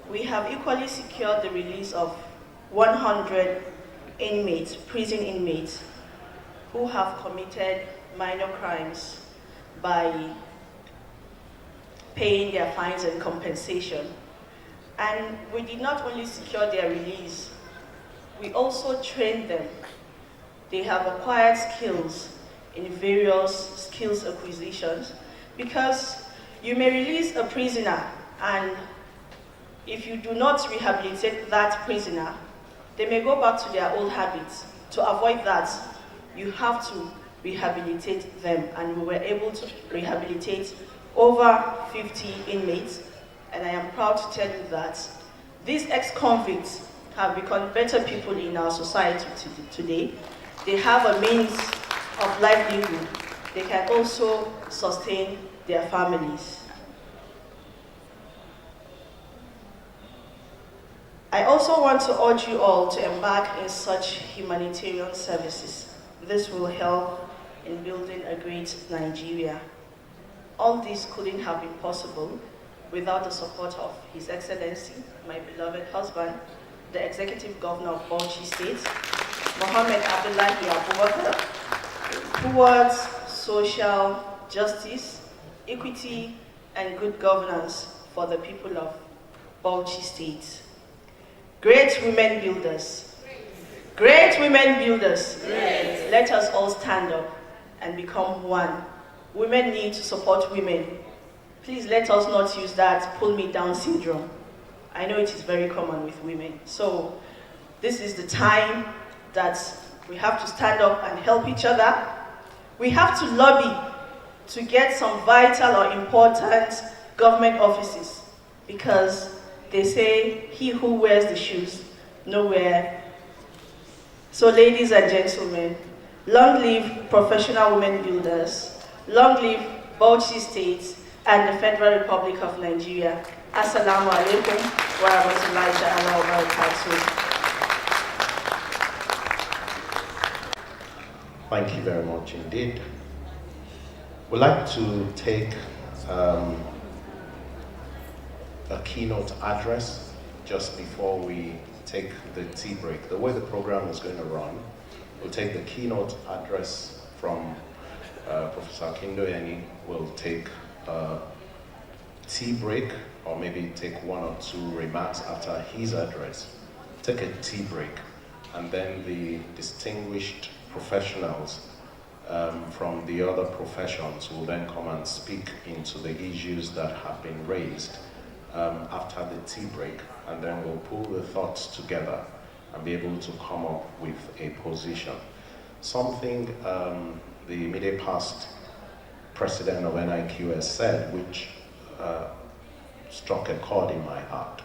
We have equally secured the release of 100 inmates, prison inmates, who have committed minor crimes by paying their fines and compensation. And we did not only secure their release, we also trained them. They have acquired skills in various skills acquisitions, because you may release a prisoner, and if you do not rehabilitate that prisoner, they may go back to their old habits. To avoid that, you have to rehabilitate them, and we were able to rehabilitate over 50 inmates, and I am proud to tell you that these ex-convicts have become better people in our society today. They have a means of livelihood. They can also sustain their families. I also want to urge you all to embark in such humanitarian services. This will help in building a great Nigeria. All this couldn't have been possible without the support of His Excellency, my beloved husband, the Executive Governor of Bauchi State, Mohammed Abdullahi Apwbn, towards social justice, equity, and good governance for the people of Bauchi State. Great women builders. Great women builders. Great. Let us all stand up and become one. Women need to support women. Please let us not use that pull me down syndrome. I know it is very common with women. So this is the time that we have to stand up and help each other. We have to lobby to get some vital or important government offices, because they say he who wears the shoes nowhere. So ladies and gentlemen, long live professional women builders, long live Bauchi State and the Federal Republic of Nigeria. Assalamu alaikum wa rahmatullahi ta'ala wa barakatuh. Thank you very much indeed. We'd like to take a keynote address just before we take the tea break. The way the program is going to run, we'll take the keynote address from Professor Akindoyeni. We'll take a tea break, or maybe take one or two remarks after his address. Take a tea break, and then the distinguished professionals from the other professions will then come and speak into the issues that have been raised after the tea break, and then we'll pull the thoughts together and be able to come up with a position. Something the immediate past president of NIQ has said, which struck a chord in my heart,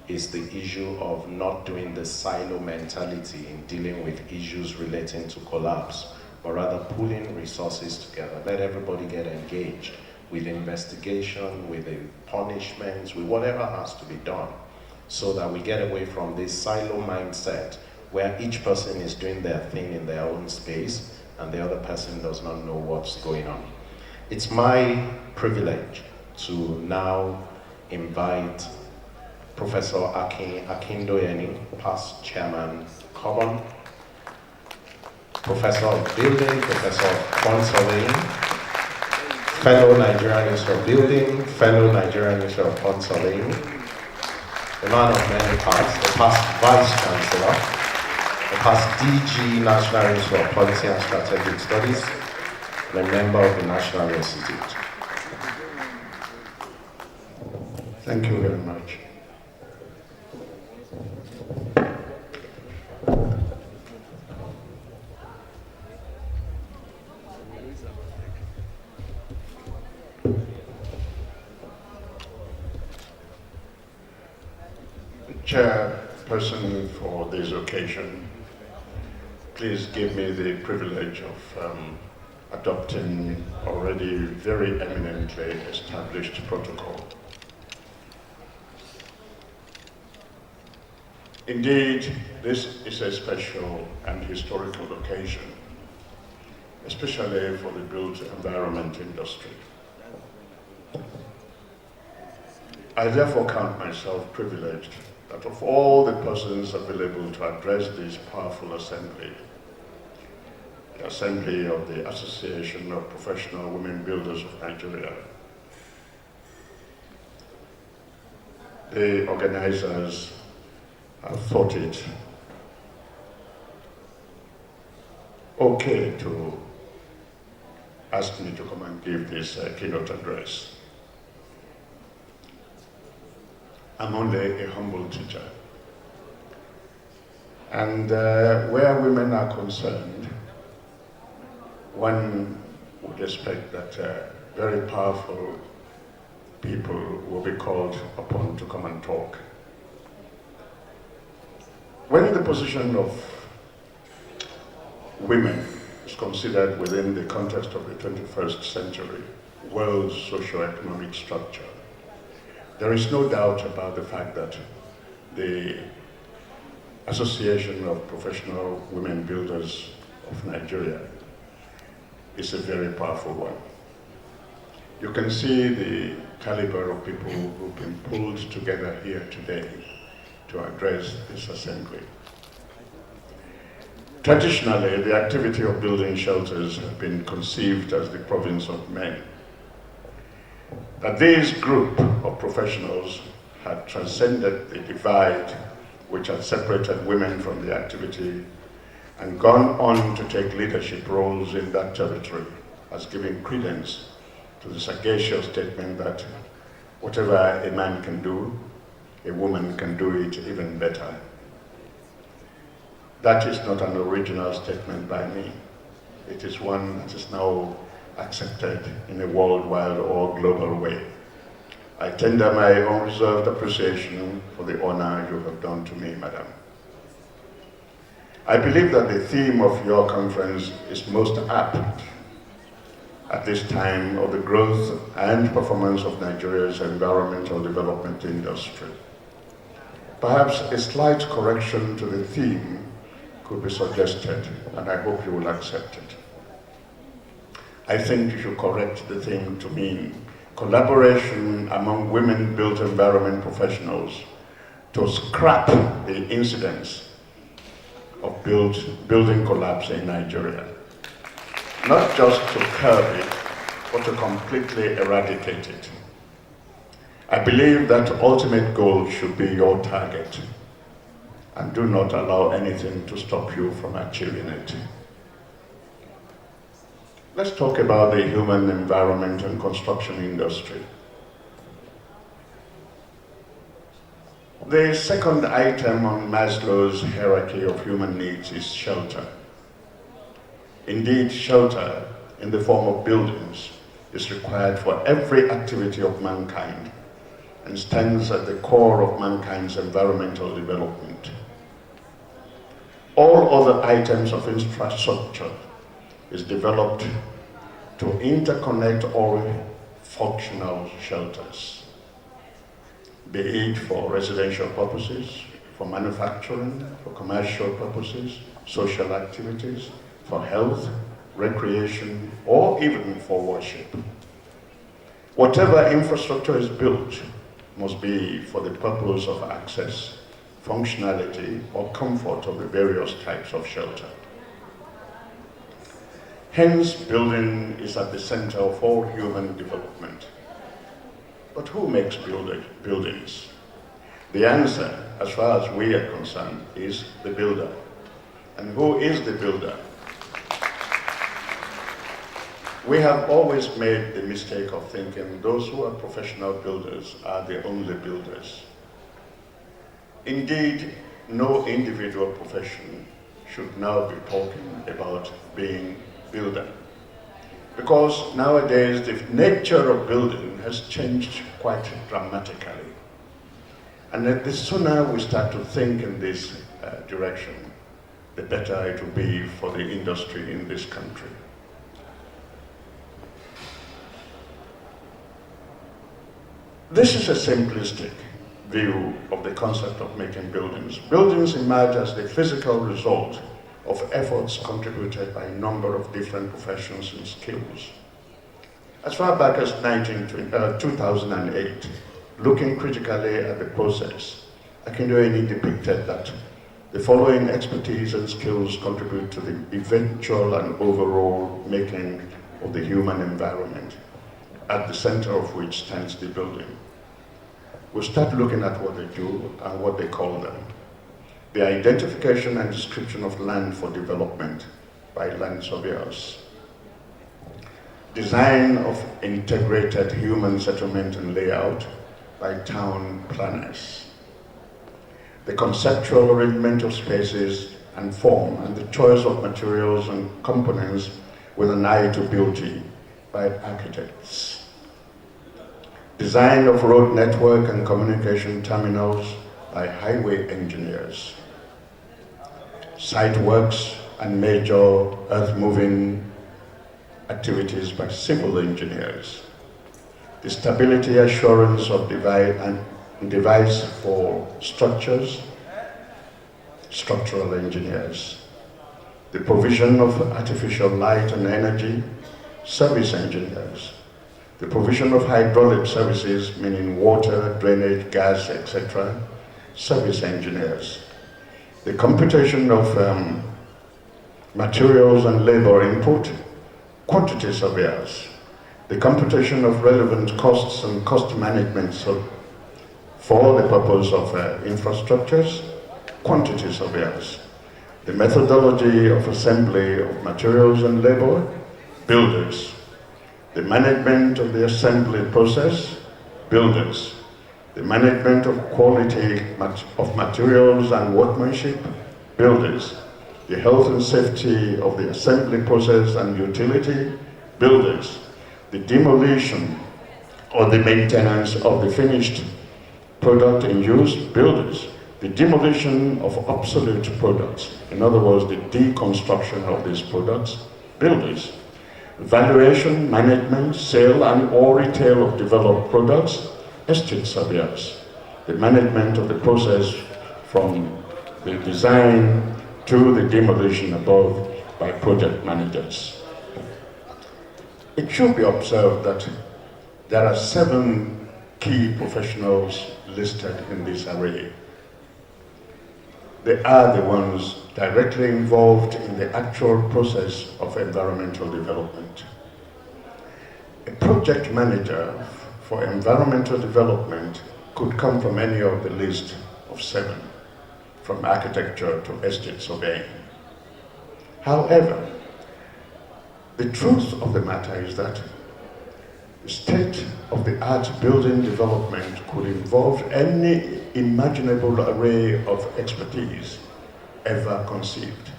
is the issue of not doing the silo mentality in dealing with issues relating to collapse, but rather pulling resources together. Let everybody get engaged with investigation, with the punishments, with whatever has to be done, so that we get away from this silo mindset where each person is doing their thing in their own space and the other person does not know what's going on. It's my privilege to now invite Professor Akindoyeni, past chairman, Common, Professor of Building, Professor of Consulting, fellow Nigerian Institute of Building, fellow Nigerian Institute of Consulting, a man of many parts, the past Vice Chancellor, the past DG National Institute of Policy and Strategic Studies, and a member of the National Institute. Thank you very much. chairperson for this occasion, please give me the privilege of adopting already very eminently established protocol. Indeed, this is a special and historical occasion, especially for the built environment industry. I therefore count myself privileged that of all the persons available to address this powerful assembly, the Assembly of the Association of Professional Women Builders of Nigeria, the organizers have thought it okay to ask me to come and give this keynote address. I'm only a humble teacher. And where women are concerned, one would expect that very powerful people will be called upon to come and talk. When the position of women is considered within the context of the 21st century world socio-economic structure, there is no doubt about the fact that the Association of Professional Women Builders of Nigeria is a very powerful one. You can see the caliber of people who've been pulled together here today to address this assembly. Traditionally, the activity of building shelters has been conceived as the province of men. That this group of professionals had transcended the divide which had separated women from the activity and gone on to take leadership roles in that territory, has given credence to the sagacious statement that whatever a man can do, a woman can do it even better. That is not an original statement by me. It is one that is now accepted in a worldwide or global way. I tender my unreserved appreciation for the honor you have done to me, madam. I believe that the theme of your conference is most apt at this time of the growth and performance of Nigeria's environmental development industry. Perhaps a slight correction to the theme could be suggested, and I hope you will accept it. I think you should correct the theme to mean collaboration among women built environment professionals to scrap the incidents of building collapse in Nigeria. Not just to curb it, but to completely eradicate it. I believe that ultimate goal should be your target, and do not allow anything to stop you from achieving it. Let's talk about the human environment and construction industry. The second item on Maslow's hierarchy of human needs is shelter. Indeed, shelter in the form of buildings is required for every activity of mankind and stands at the core of mankind's environmental development. All other items of infrastructure is developed to interconnect all functional shelters, be it for residential purposes, for manufacturing, for commercial purposes, social activities, for health, recreation, or even for worship. Whatever infrastructure is built must be for the purpose of access, functionality, or comfort of the various types of shelter. Hence, building is at the center of all human development. But who makes buildings? The answer, as far as we are concerned, is the builder. And who is the builder? We have always made the mistake of thinking those who are professional builders are the only builders. Indeed, no individual profession should now be talking about being builder. Because nowadays the nature of building has changed quite dramatically. And the sooner we start to think in this direction, the better it will be for the industry in this country. This is a simplistic view of the concept of making buildings. Buildings emerge as the physical result of efforts contributed by a number of different professions and skills. As far back as 2008, looking critically at the process, Akindoye depicted that the following expertise and skills contribute to the eventual and overall making of the human environment, at the center of which stands the building. We'll start looking at what they do and what they call them. The identification and description of land for development by land surveyors. Design of integrated human settlement and layout by town planners. The conceptual arrangement of spaces and form and the choice of materials and components with an eye to beauty by architects. Design of road network and communication terminals by highway engineers. Site works and major earth-moving activities by civil engineers. The stability assurance of device for structures, structural engineers. The provision of artificial light and energy, service engineers. The provision of hydraulic services, meaning water, drainage, gas, etc., service engineers. The computation of materials and labor input, quantity surveyors. The computation of relevant costs and cost management for the purpose of infrastructures, quantity surveyors. The methodology of assembly of materials and labor, builders. The management of the assembly process, builders. The management of quality of materials and workmanship, builders. The health and safety of the assembly process and utility, builders. The demolition or the maintenance of the finished product in use, builders. The demolition of obsolete products, in other words, the deconstruction of these products, builders. Valuation, management, sale and or retail of developed products, estate surveyors. The management of the process from the design to the demolition above by project managers. It should be observed that there are 7 key professionals listed in this array. They are the ones directly involved in the actual process of environmental development. A project manager for environmental development could come from any of the list of 7, from architecture to estate surveying. However, the truth of the matter is that state-of-the-art building development could involve any imaginable array of expertise ever conceived.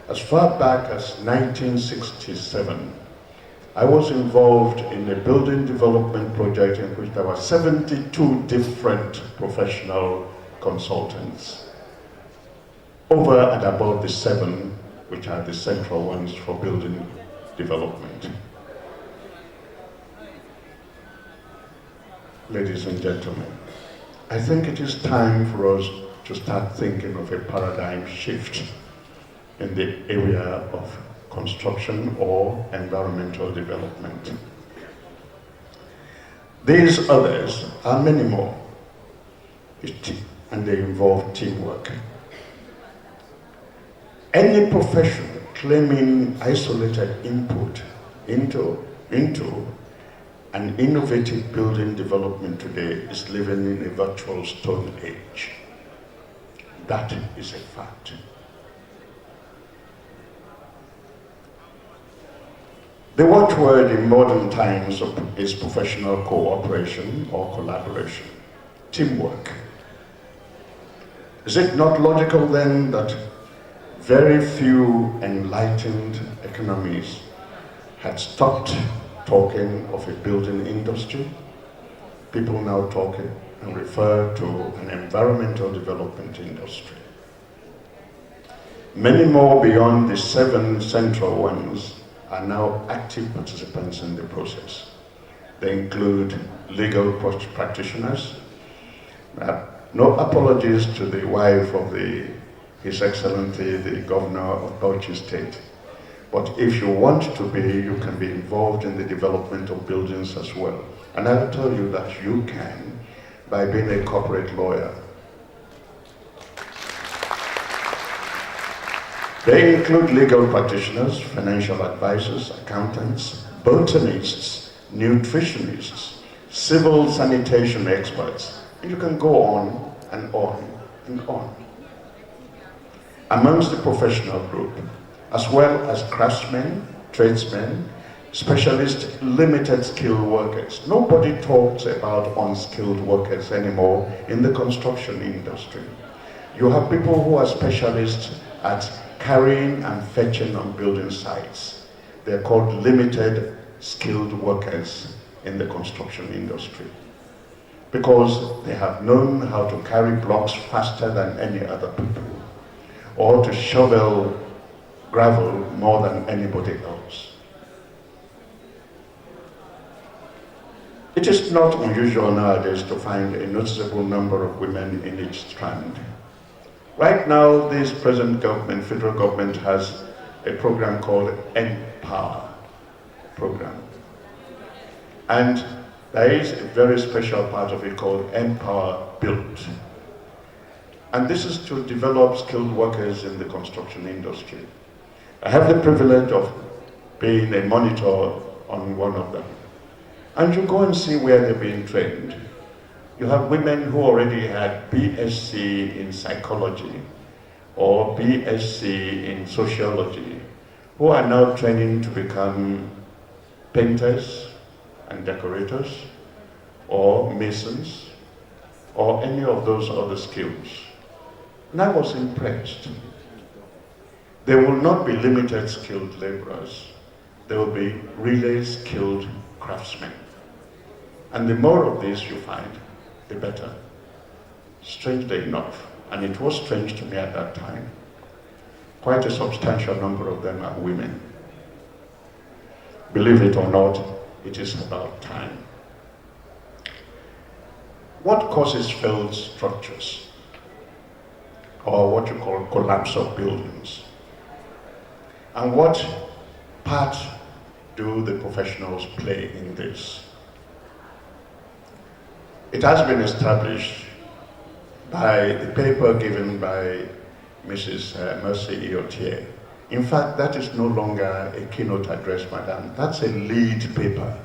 As far back as 1967, I was involved in a building development project in which there were 72 different professional consultants, over and above the 7 which are the central ones for building development. Ladies and gentlemen, I think it is time for us to start thinking of a paradigm shift in the area of construction or environmental development. These others are many more, and they involve teamwork. Any profession claiming isolated input into an innovative building development today is living in a virtual stone age. That is a fact. The watchword in modern times is professional cooperation or collaboration, teamwork. Is it not logical then that very few enlightened economies had stopped talking of a building industry? People now talk and refer to an environmental development industry. Many more beyond the 7 central ones are now active participants in the process. They include legal practitioners. No apologies to the wife of His Excellency, the Governor of Bauchi State. But if you want to be, you can be involved in the development of buildings as well. And I'll tell you that you can by being a corporate lawyer. They include legal practitioners, financial advisors, accountants, botanists, nutritionists, civil sanitation experts, and you can go on and on and on. Amongst the professional group, as well as craftsmen, tradesmen, specialist limited skilled workers. Nobody talks about unskilled workers anymore in the construction industry. You have people who are specialists at carrying and fetching on building sites. They're called limited skilled workers in the construction industry because they have known how to carry blocks faster than any other people or to shovel gravel more than anybody else. It is not unusual nowadays to find a noticeable number of women in each strand. Right now, this present government, federal government, has a program called Empower program. And there is a very special part of it called Empower Build. And this is to develop skilled workers in the construction industry. I have the privilege of being a monitor on one of them. And you go and see where they're being trained. You have women who already had BSc in psychology or BSc in sociology who are now training to become painters and decorators or masons or any of those other skills. And I was impressed. There will not be limited skilled laborers. There will be really skilled craftsmen. And the more of this you find, the better. Strangely enough, and it was strange to me at that time, quite a substantial number of them are women. Believe it or not, it is about time. What causes failed structures, or what you call collapse of buildings? And what part do the professionals play in this? It has been established by the paper given by Mrs. Mercy Iotier. In fact, that is no longer a keynote address, madam. That's a lead paper.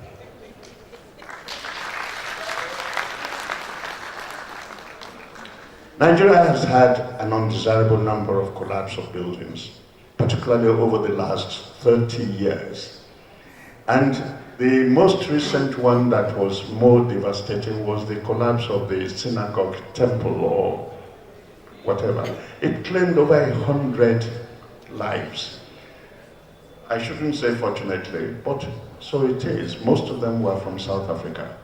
Nigeria has had an undesirable number of collapse of buildings, particularly over the last 30 years. And the most recent one that was more devastating was the collapse of the synagogue temple or whatever. It claimed over 100 lives. I shouldn't say fortunately, but so it is. Most of them were from South Africa,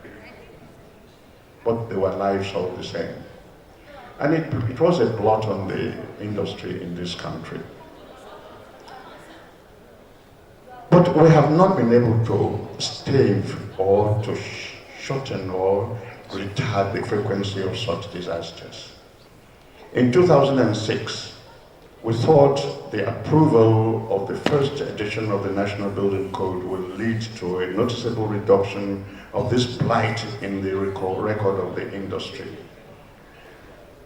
but they were lives all the same. And it was a blot on the industry in this country. But we have not been able to stave or to shorten or retard the frequency of such disasters. In 2006, we thought the approval of the first edition of the National Building Code will lead to a noticeable reduction of this blight in the record of the industry.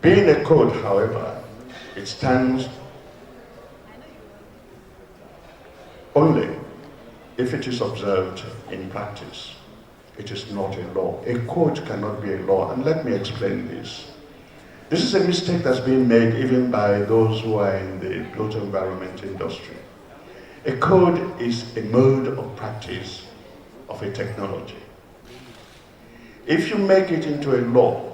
Being a code, however, it stands only if it is observed in practice. It is not a law. A code cannot be a law, and let me explain this. This is a mistake that's being made even by those who are in the built environment industry. A code is a mode of practice of a technology. If you make it into a law,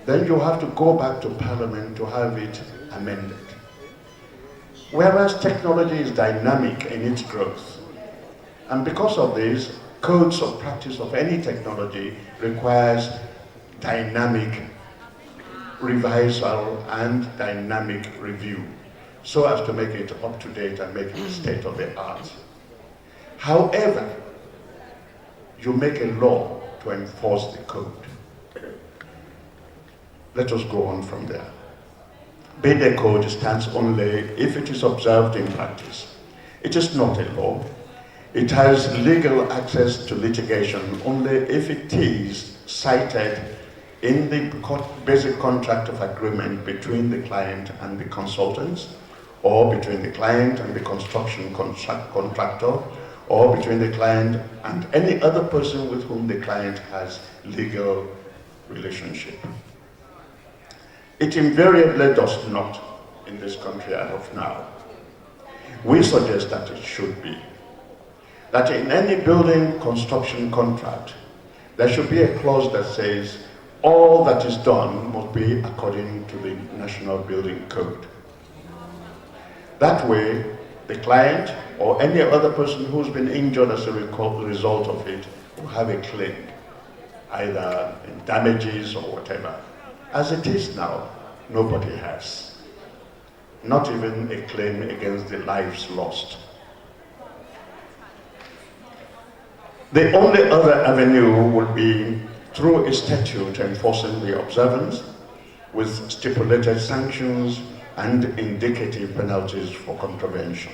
then you have to go back to Parliament to have it amended. Whereas technology is dynamic in its growth. And because of this, codes of practice of any technology requires dynamic revisal and dynamic review so as to make it up to date and make it state of the art. However, you make a law to enforce the code. Let us go on from there. The code stands only if it is observed in practice. It is not a law. It has legal access to litigation only if it is cited in the basic contract of agreement between the client and the consultants, or between the client and the construction contractor, or between the client and any other person with whom the client has legal relationship. It invariably does not in this country as of now. We suggest that it should be. That in any building construction contract, there should be a clause that says all that is done must be according to the National Building Code. That way, the client or any other person who's been injured as a result of it will have a claim, either in damages or whatever. As it is now, nobody has. Not even a claim against the lives lost. The only other avenue would be through a statute enforcing the observance with stipulated sanctions and indicative penalties for contravention.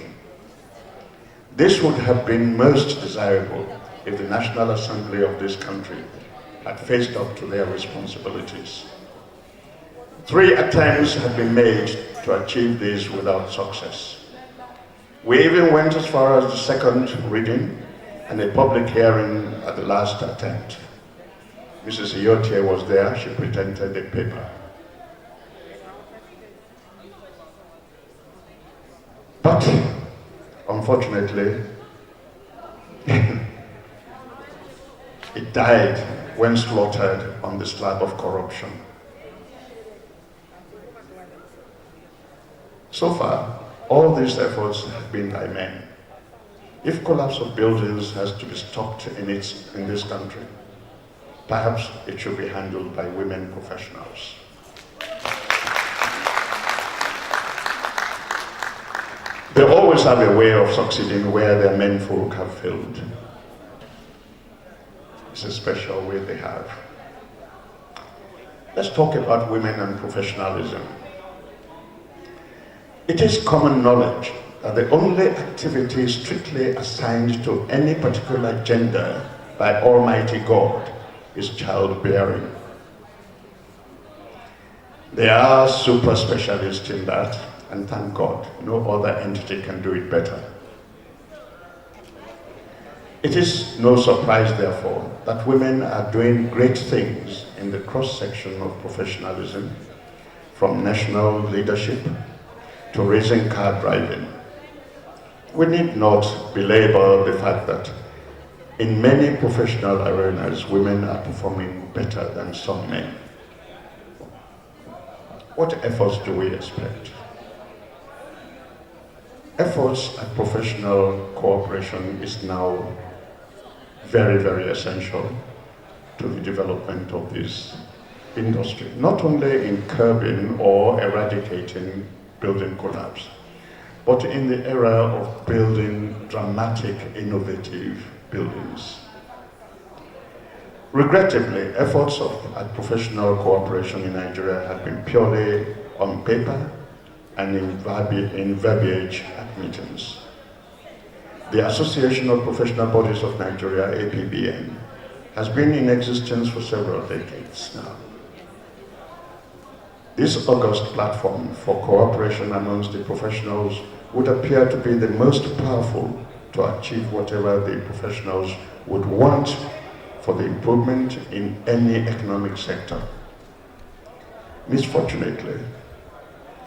This would have been most desirable if the National Assembly of this country had faced up to their responsibilities. 3 attempts have been made to achieve this without success. We even went as far as the second reading and a public hearing at the last attempt. Mrs. Iyotie was there, she presented a paper. But, unfortunately, it died when slaughtered on the slab of corruption. So far, all these efforts have been by men. If collapse of buildings has to be stopped in this country, perhaps it should be handled by women professionals. They always have a way of succeeding where their men folk have failed. It's a special way they have. Let's talk about women and professionalism. It is common knowledge that the only activity strictly assigned to any particular gender by Almighty God is childbearing. They are super specialists in that, and thank God, no other entity can do it better. It is no surprise, therefore, that women are doing great things in the cross-section of professionalism, from national leadership to racing car driving. We need not belabor the fact that in many professional arenas, women are performing better than some men. What efforts do we expect? Efforts at professional cooperation is now very, very essential to the development of this industry, not only in curbing or eradicating building collapse, but in the era of building dramatic, innovative buildings. Regrettably, efforts at professional cooperation in Nigeria have been purely on paper and in verbiage at meetings. The Association of Professional Bodies of Nigeria, Apwbn, has been in existence for several decades now. This august platform for cooperation amongst the professionals would appear to be the most powerful to achieve whatever the professionals would want for the improvement in any economic sector. Misfortunately,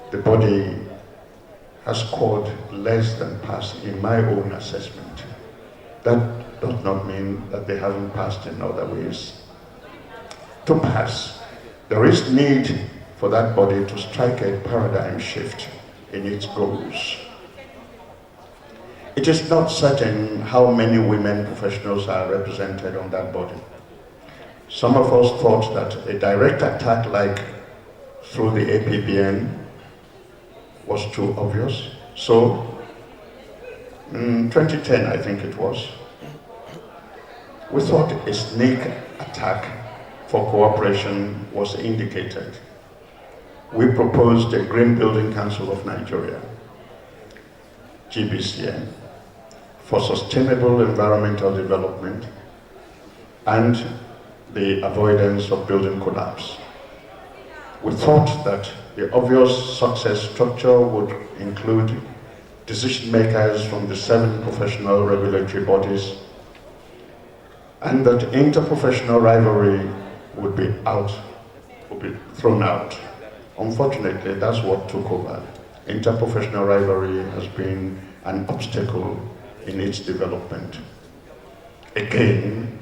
the body has scored less than pass in my own assessment. That does not mean that they haven't passed in other ways. To pass, there is need for that body to strike a paradigm shift in its goals. It is not certain how many women professionals are represented on that body. Some of us thought that a direct attack like through the Apwbn was too obvious. So, in 2010, I think it was, we thought a sneak attack for cooperation was indicated. We proposed a Green Building Council of Nigeria, GBCN, for sustainable environmental development and the avoidance of building collapse. We thought that the obvious success structure would include decision makers from the 7 professional regulatory bodies, and that interprofessional rivalry would be thrown out. Unfortunately, that's what took over. Interprofessional rivalry has been an obstacle in its development. Again,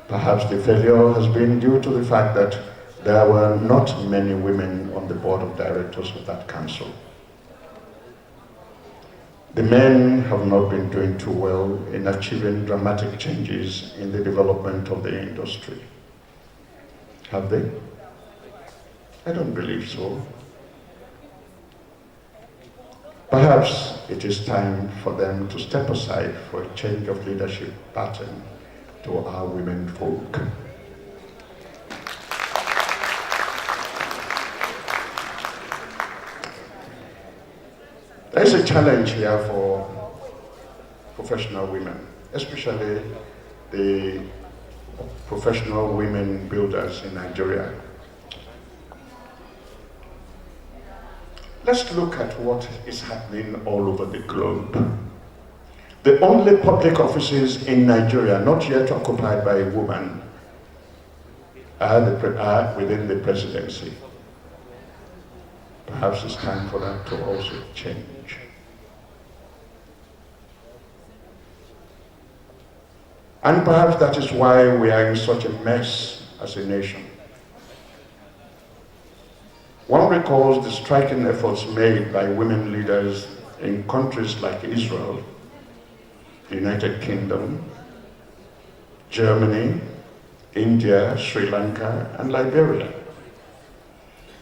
perhaps the failure has been due to the fact that there were not many women on the board of directors of that council. The men have not been doing too well in achieving dramatic changes in the development of the industry. Have they? I don't believe so. Perhaps it is time for them to step aside for a change of leadership pattern to our women folk. There is a challenge here for professional women, especially the professional women builders in Nigeria. Let's look at what is happening all over the globe. The only public offices in Nigeria not yet occupied by a woman are within the presidency. Perhaps it's time for that to also change. And perhaps that is why we are in such a mess as a nation. One recalls the striking efforts made by women leaders in countries like Israel, the United Kingdom, Germany, India, Sri Lanka, and Liberia.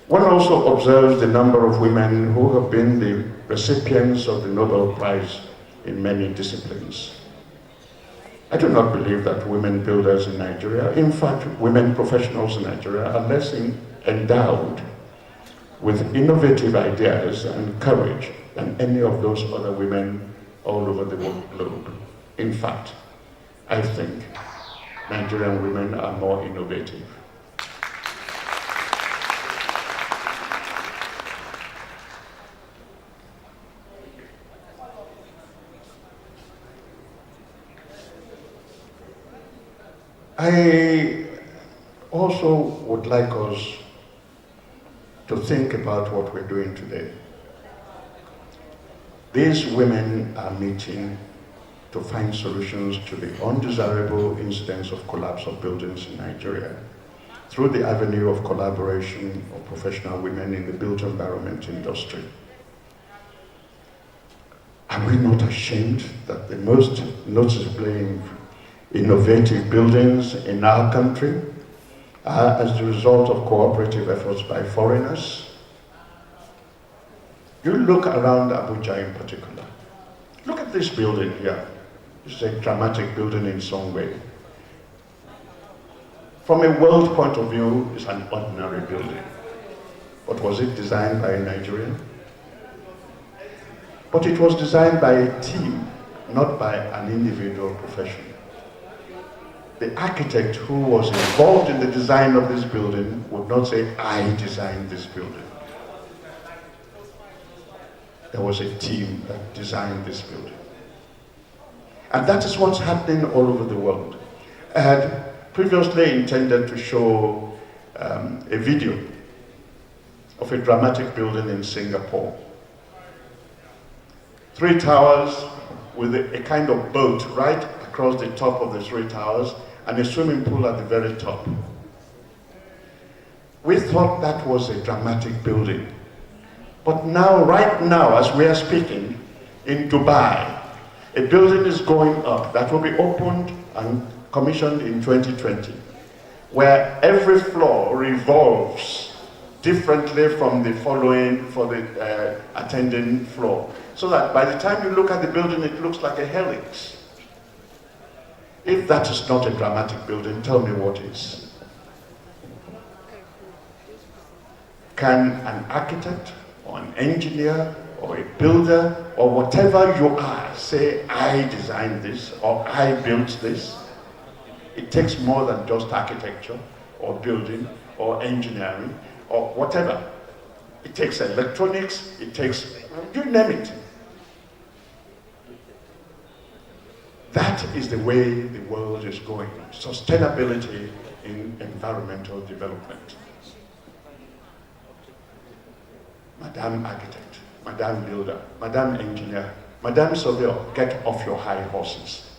One also observes the number of women who have been the recipients of the Nobel Prize in many disciplines. I do not believe that women builders in Nigeria, in fact, women professionals in Nigeria, are less endowed with innovative ideas and courage than any of those other women all over the globe. In fact, I think Nigerian women are more innovative. I also would like us to think about what we're doing today. These women are meeting to find solutions to the undesirable incidents of collapse of buildings in Nigeria through the avenue of collaboration of professional women in the built environment industry. Are we not ashamed that the most noticeably innovative buildings in our country are as the result of cooperative efforts by foreigners? You look around Abuja in particular. Look at this building here. It's a dramatic building in some way. From a world point of view, it's an ordinary building. But was it designed by a Nigerian? But it was designed by a team, not by an individual profession. The architect who was involved in the design of this building would not say, I designed this building. There was a team that designed this building. And that is what's happening all over the world. I had previously intended to show a video of a dramatic building in Singapore. 3 towers with a kind of boat right across the top of the 3 towers and a swimming pool at the very top. We thought that was a dramatic building. But now, right now, as we are speaking, in Dubai, a building is going up that will be opened and commissioned in 2020, where every floor revolves differently from the following, for the attending floor. So that by the time you look at the building, it looks like a helix. If that is not a dramatic building, tell me what is. Can an architect or an engineer or a builder or whatever you are say, I designed this or I built this? It takes more than just architecture or building or engineering or whatever. It takes electronics, it takes, you name it. That is the way the world is going. Sustainability in environmental development. Madam Architect, Madam Builder, Madam Engineer, Madam Surveyor, get off your high horses.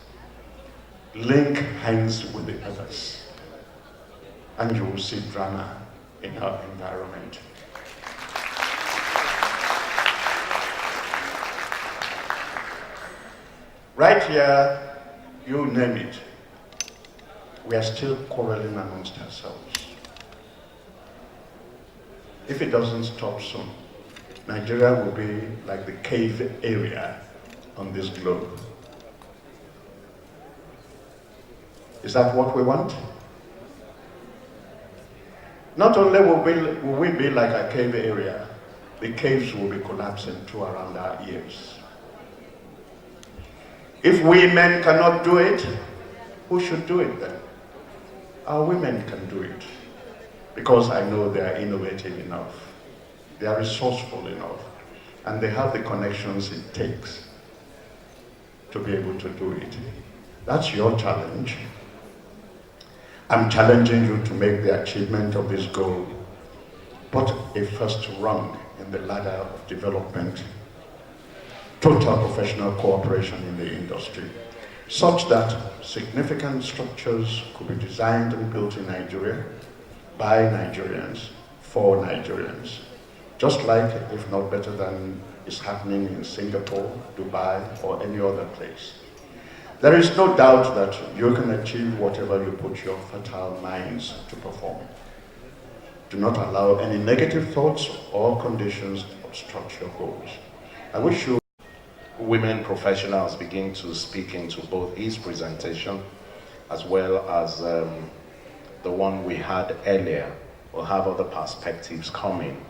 Link hands with the others, and you will see drama in our environment. Right here, you name it, we are still quarreling amongst ourselves. If it doesn't stop soon, Nigeria will be like the cave area on this globe. Is that what we want? Not only will we be like a cave area, the caves will be collapsing too around our ears. If we men cannot do it, who should do it then? Our women can do it, because I know they are innovative enough, they are resourceful enough, and they have the connections it takes to be able to do it. That's your challenge. I'm challenging you to make the achievement of this goal but a first rung in the ladder of development, total professional cooperation in the industry, such that significant structures could be designed and built in Nigeria by Nigerians for Nigerians, just like, if not better than, is happening in Singapore, Dubai, or any other place. There is no doubt that you can achieve whatever you put your fertile minds to perform. Do not allow any negative thoughts or conditions to obstruct your goals. I wish you women professionals begin to speak into both his presentation as well as the one we had earlier. We'll have other perspectives coming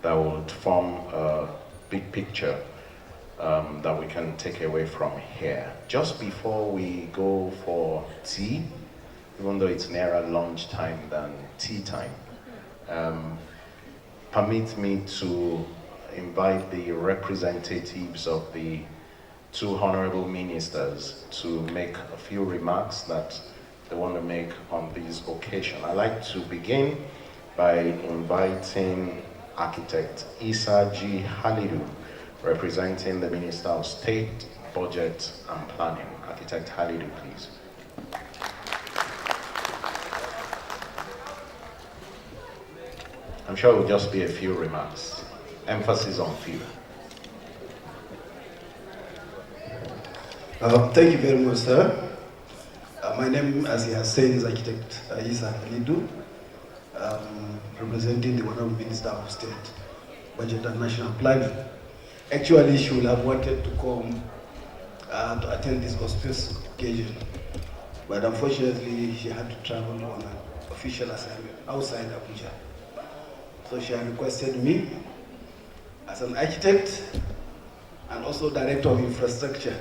that would form a big picture that we can take away from here. Just before we go for tea, even though it's nearer lunch time than tea time, permit me to invite the representatives of the two honorable ministers to make a few remarks that they want to make on this occasion. I'd like to begin by inviting Architect Isa G. Halidu, representing the Minister of State, Budget and Planning. Architect Halidu, please. I'm sure it will just be a few remarks. Emphasis on few. Thank you very much, sir. My name, as he has said, is Architect Isa Halidu, representing the Honorable Minister of State, Budget and National Planning. Actually, she would have wanted to come to attend this auspicious occasion, but unfortunately, she had to travel on an official assignment outside Abuja. So she had requested me, as an architect and also Director of Infrastructure,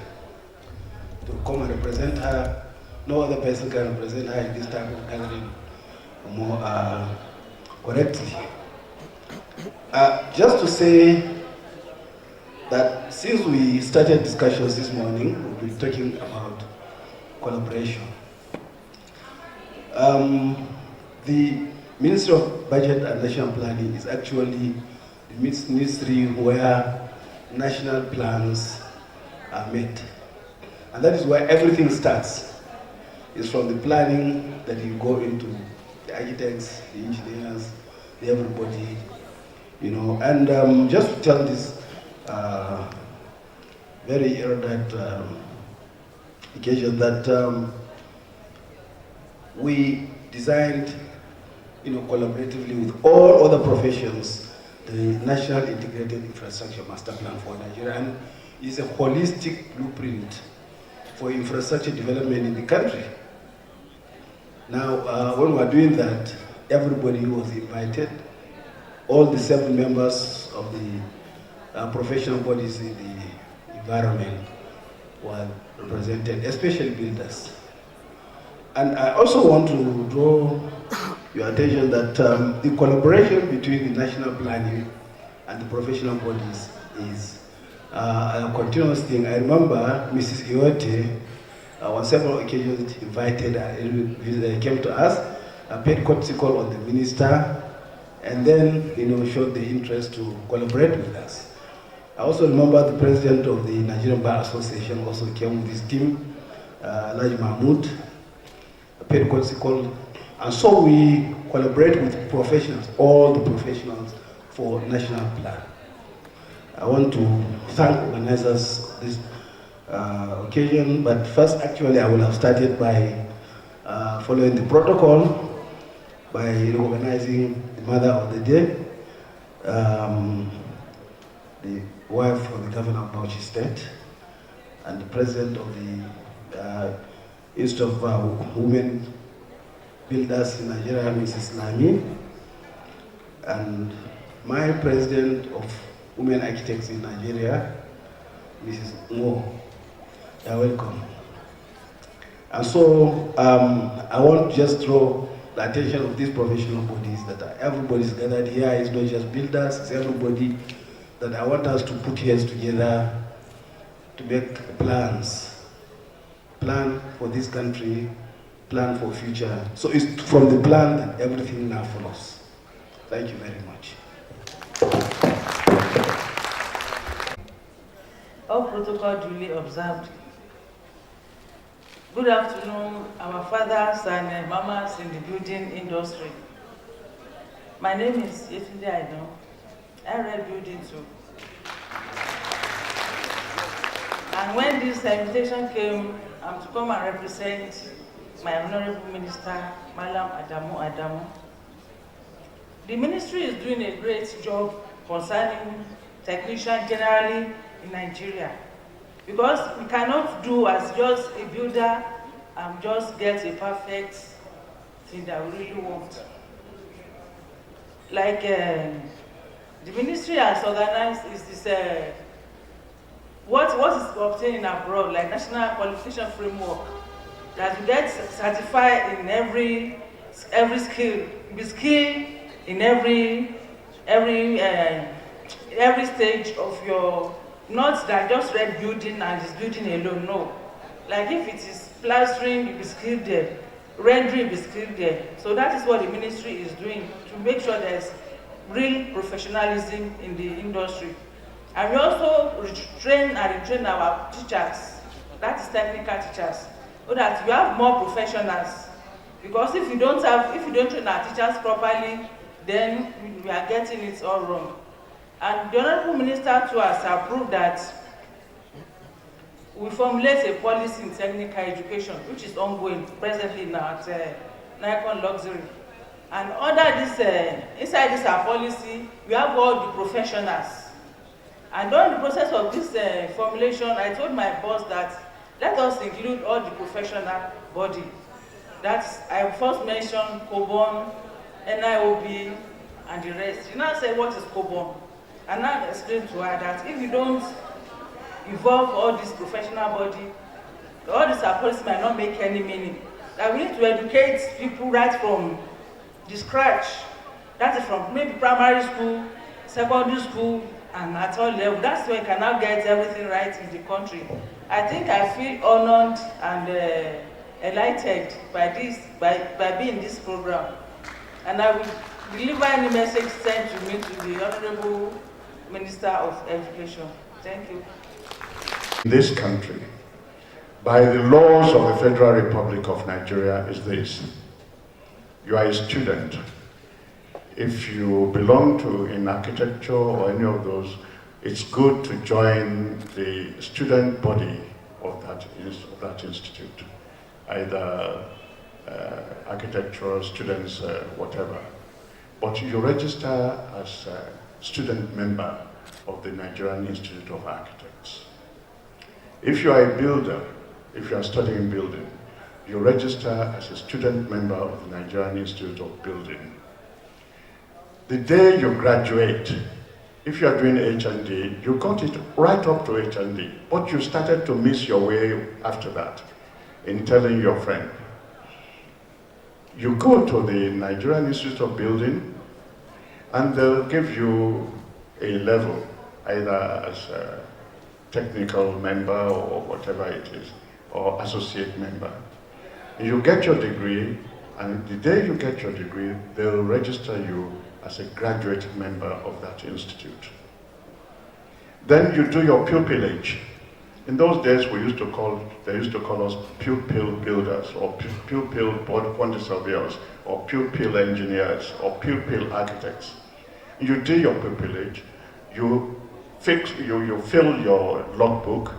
to come and represent her. No other person can represent her in this type of gathering more correctly. Just to say that since we started discussions this morning, we've been talking about collaboration. The Ministry of Budget and National Planning is actually the ministry where national plans are made. And that is where everything starts. It's from the planning that you go into the architects, the engineers, everybody, you know. And just to tell this very erudite occasion that we designed collaboratively with all other professions, the National Integrated Infrastructure Master Plan for Nigeria, and is a holistic blueprint for infrastructure development in the country. Now, when we're doing that, everybody was invited. All the 7 members of the professional bodies in the environment were represented, especially builders. And I also want to draw your attention that the collaboration between the national planning and the professional bodies is a continuous thing. I remember Mrs. Iwote on several occasions invited, came to us, paid courtesy call on the minister, and then showed the interest to collaborate with us. I also remember the president of the Nigerian Bar Association also came with his team, Laj Mahmoud, paid courtesy call, and so we collaborate with professionals, all the professionals for national plan. I want to thank organizers this occasion, but first actually I will have started by following the protocol by recognizing the mother of the day, the wife of the governor of Bauchi State, and the president of the Institute of Women Builders in Nigeria, Mrs. Lami, and my president of Women Architects in Nigeria, Mrs. Mo. You're welcome. And so I want to just draw the attention of these professional bodies that everybody's gathered here. It's not just builders, it's everybody that I want us to put heads together to make plans. Plan for this country, plan for future. So it's from the plan that everything now follows. Thank you very much. All protocol duly observed. Good afternoon, our fathers and mamas in the building industry. My name is Yetunde Aidon. I read building too. And when this invitation came, I'm to come and represent my honorable minister, Malam Adamu. The ministry is doing a great job concerning technicians generally in Nigeria. Because we cannot do as just a builder and just get a perfect thing that we really want. Like the ministry has organized is this, what is obtained abroad, like national qualification framework, that you get certified in every skill, be skilled in every stage of your. Not that just red building and just building alone, no. Like if it is plastering, you be skilled there. Rendering, be skilled there. So that is what the ministry is doing to make sure there's real professionalism in the industry. And we also train and retrain our teachers, that is technical teachers, so that you have more professionals. Because if you don't train our teachers properly, then we are getting it all wrong. And the Honorable Minister too has approved that we formulate a policy in technical education, which is ongoing presently now at Nikon Luxury. And under this, inside this policy, we have all the professionals. And during the process of this formulation, I told my boss that let us include all the professional body. That's, I first mentioned COBON, NIOB, and the rest. You now say, what is COBON? And now explain to her that if you don't involve all this professional body, all this policy might not make any meaning. That we need to educate people right from the scratch. That is from maybe primary school, secondary school, and at all level. That's where you can now get everything right in the country. I think I feel honored and enlightened by this, by being in this program. And I will deliver any message sent to me to the Honorable Minister of Education. Thank you. In this country, by the laws of the Federal Republic of Nigeria, is this. You are a student. If you belong to in architecture or any of those, it's good to join the student body of that institute, either architecture students, whatever. But you register as a student member of the Nigerian Institute of Architects. If you are a builder, if you are studying building, you register as a student member of the Nigerian Institute of Building. The day you graduate, if you are doing HND, you got it right up to HND, but you started to miss your way after that in telling your friend. You go to the Nigerian Institute of Building, and they'll give you a level, either as a technical member or whatever it is, or associate member. You get your degree, and the day you get your degree, they'll register you as a graduate member of that institute. Then you do your pupillage. In those days, they used to call us pupil builders, or pupil quantity surveyors, or pupil engineers, or pupil architects. You do your pupillage, you fill your logbook,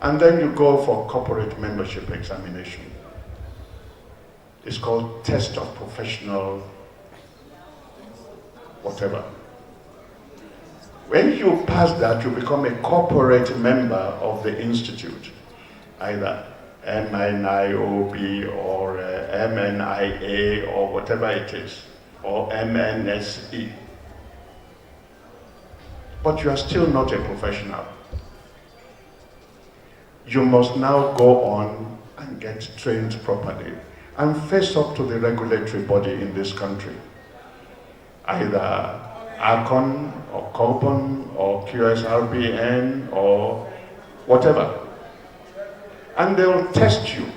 and then you go for corporate membership examination. It's called test of professional whatever. When you pass that, you become a corporate member of the institute, either MNIOB or MNIA or whatever it is, or MNSE. But you are still not a professional. You must now go on and get trained properly and face up to the regulatory body in this country, either ARCON or COBON or QSRBN or whatever. And they'll test you.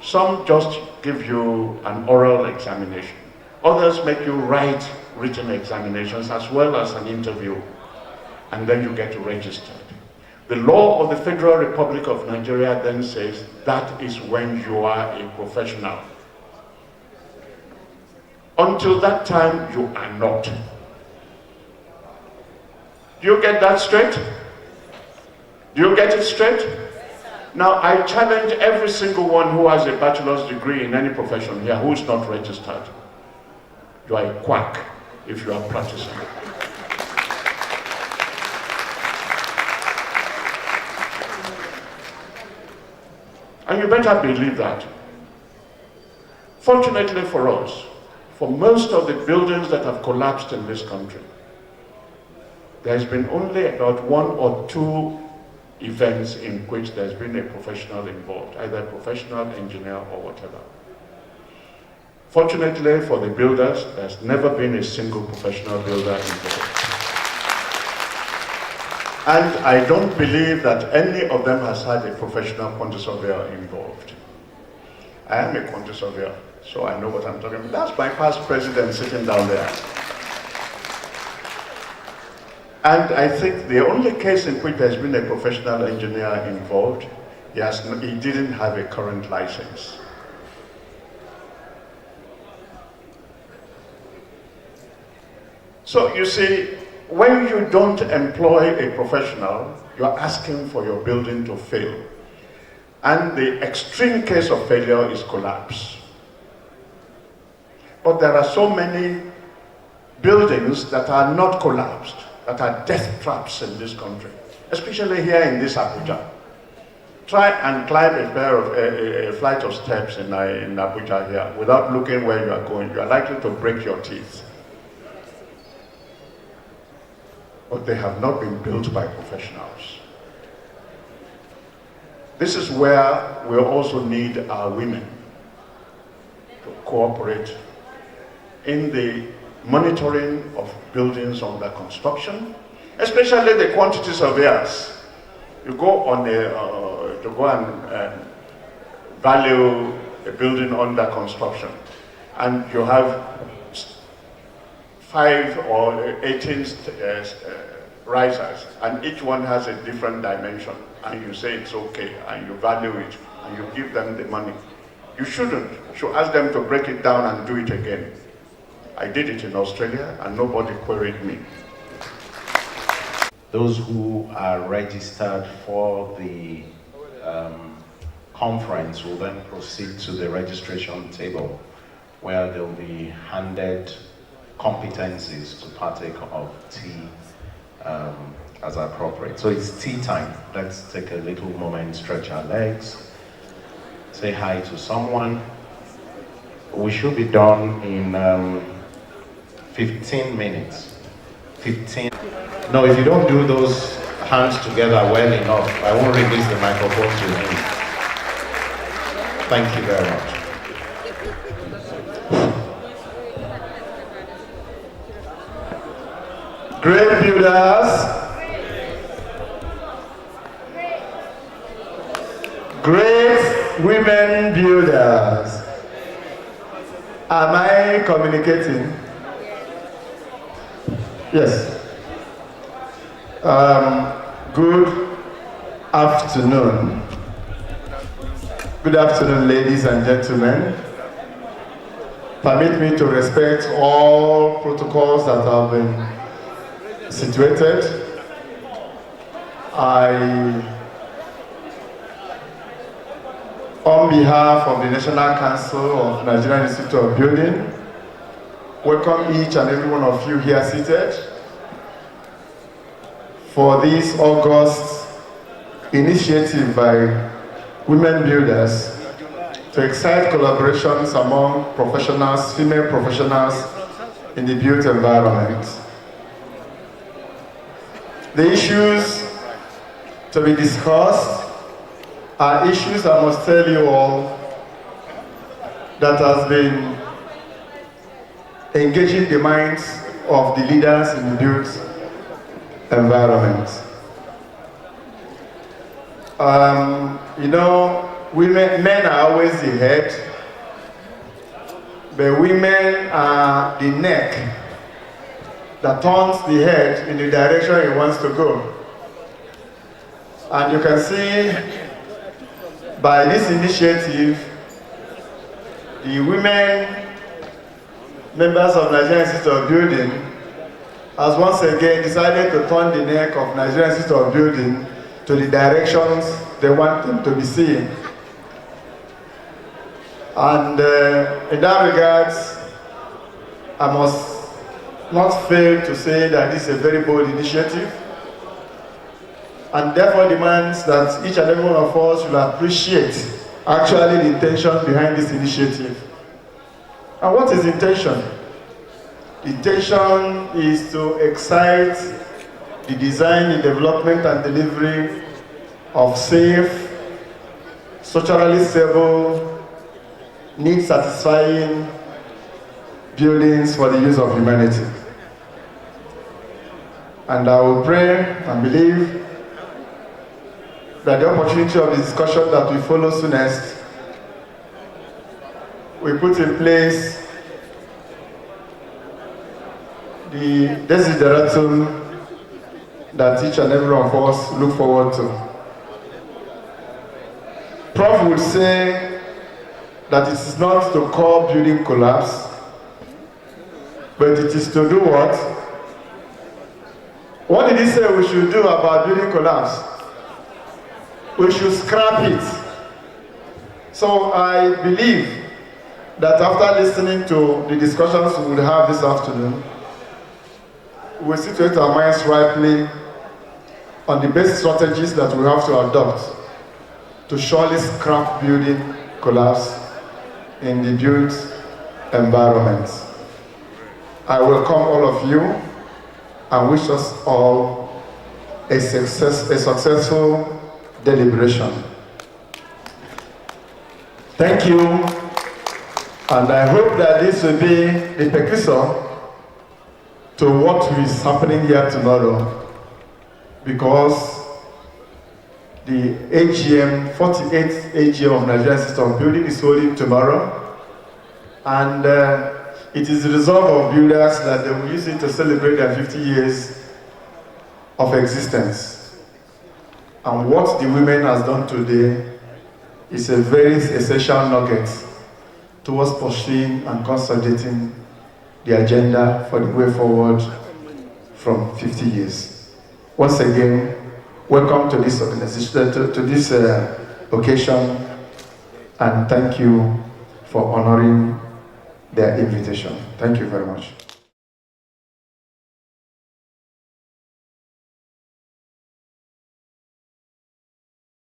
Some just give you an oral examination. Others make you write written examinations as well as an interview. And then you get registered. The law of the Federal Republic of Nigeria then says that is when you are a professional. Until that time, you are not. Do you get that straight? Do you get it straight? Now, I challenge every single one who has a bachelor's degree in any profession here who is not registered. You are a quack if you are practicing. And you better believe that. Fortunately for us, for most of the buildings that have collapsed in this country, there has been only about 1 or 2 events in which there's been a professional involved, either a professional engineer or whatever. Fortunately for the builders, there's never been a single professional builder involved. And I don't believe that any of them has had a professional quantity surveyor involved. I am a quantity surveyor, so I know what I'm talking about. That's my past president sitting down there. And I think the only case in which there's been a professional engineer involved, he didn't have a current license. So you see, when you don't employ a professional, you're asking for your building to fail. And the extreme case of failure is collapse. But there are so many buildings that are not collapsed, that are death traps in this country, especially here in this Abuja. Try and climb a flight of steps in Abuja here without looking where you are going. You are likely to break your teeth. But they have not been built by professionals. This is where we also need our women to cooperate in the monitoring of buildings under construction, especially the quantity surveyors. You go on to go and value a building under construction, and you have 5 or 18 risers, and each one has a different dimension, and you say it's okay, and you value it, and you give them the money. You shouldn't. You should ask them to break it down and do it again. I did it in Australia, and nobody queried me. Those who are registered for the conference will then proceed to the registration table, where they'll be handed competencies to partake of tea as appropriate. So it's tea time. Let's take a little moment, stretch our legs, say hi to someone. We should be done in 15 minutes. 15. No, if you don't do those hands together well enough, I won't release the microphone to you. Thank you very much. Great builders, great women builders. Am I communicating? Yes. Good afternoon. Good afternoon, ladies and gentlemen. Permit me to respect all protocols that have been situated. On behalf of the National Council of Nigerian Institute of Building, welcome each and every one of you here seated for this August initiative by women builders to excite collaborations among professionals, female professionals in the built environment. The issues to be discussed are issues, I must tell you all, that has been engaging the minds of the leaders in the built environment. You know, men are always the head, but women are the neck that turns the head in the direction it wants to go. And you can see by this initiative, the women members of Nigerian Institute of Building has once again decided to turn the neck of Nigerian Institute of Building to the directions they want them to be seeing. And in that regard, I must not fail to say that this is a very bold initiative, and therefore demands that each and every one of us should appreciate actually the intention behind this initiative. And what is the intention? The intention is to excite the design, the development and delivery of safe, socially stable, need-satisfying buildings for the use of humanity. And I will pray and believe that the opportunity of the discussion that will follow soonest will put in place the desideratum that each and every one of us look forward to. Prof would say that it is not to call building collapse, but it is to do what? What did he say we should do about building collapse? We should scrap it. So I believe that after listening to the discussions we will have this afternoon, we will situate our minds rightly on the best strategies that we have to adopt to surely scrap building collapse in the built environment. I welcome all of you and wish us all a successful deliberation. Thank you, and I hope that this will be the precursor to what is happening here tomorrow, because the AGM, 48th AGM of Nigerian Institute of Building is holding tomorrow, and it is the resolve of builders that they will use it to celebrate their 50 years of existence. And what the women has done today is a very essential nugget towards pursuing and consolidating the agenda for the way forward from 50 years. Once again, welcome to this organization, to this occasion, and thank you for honoring their invitation. Thank you very much.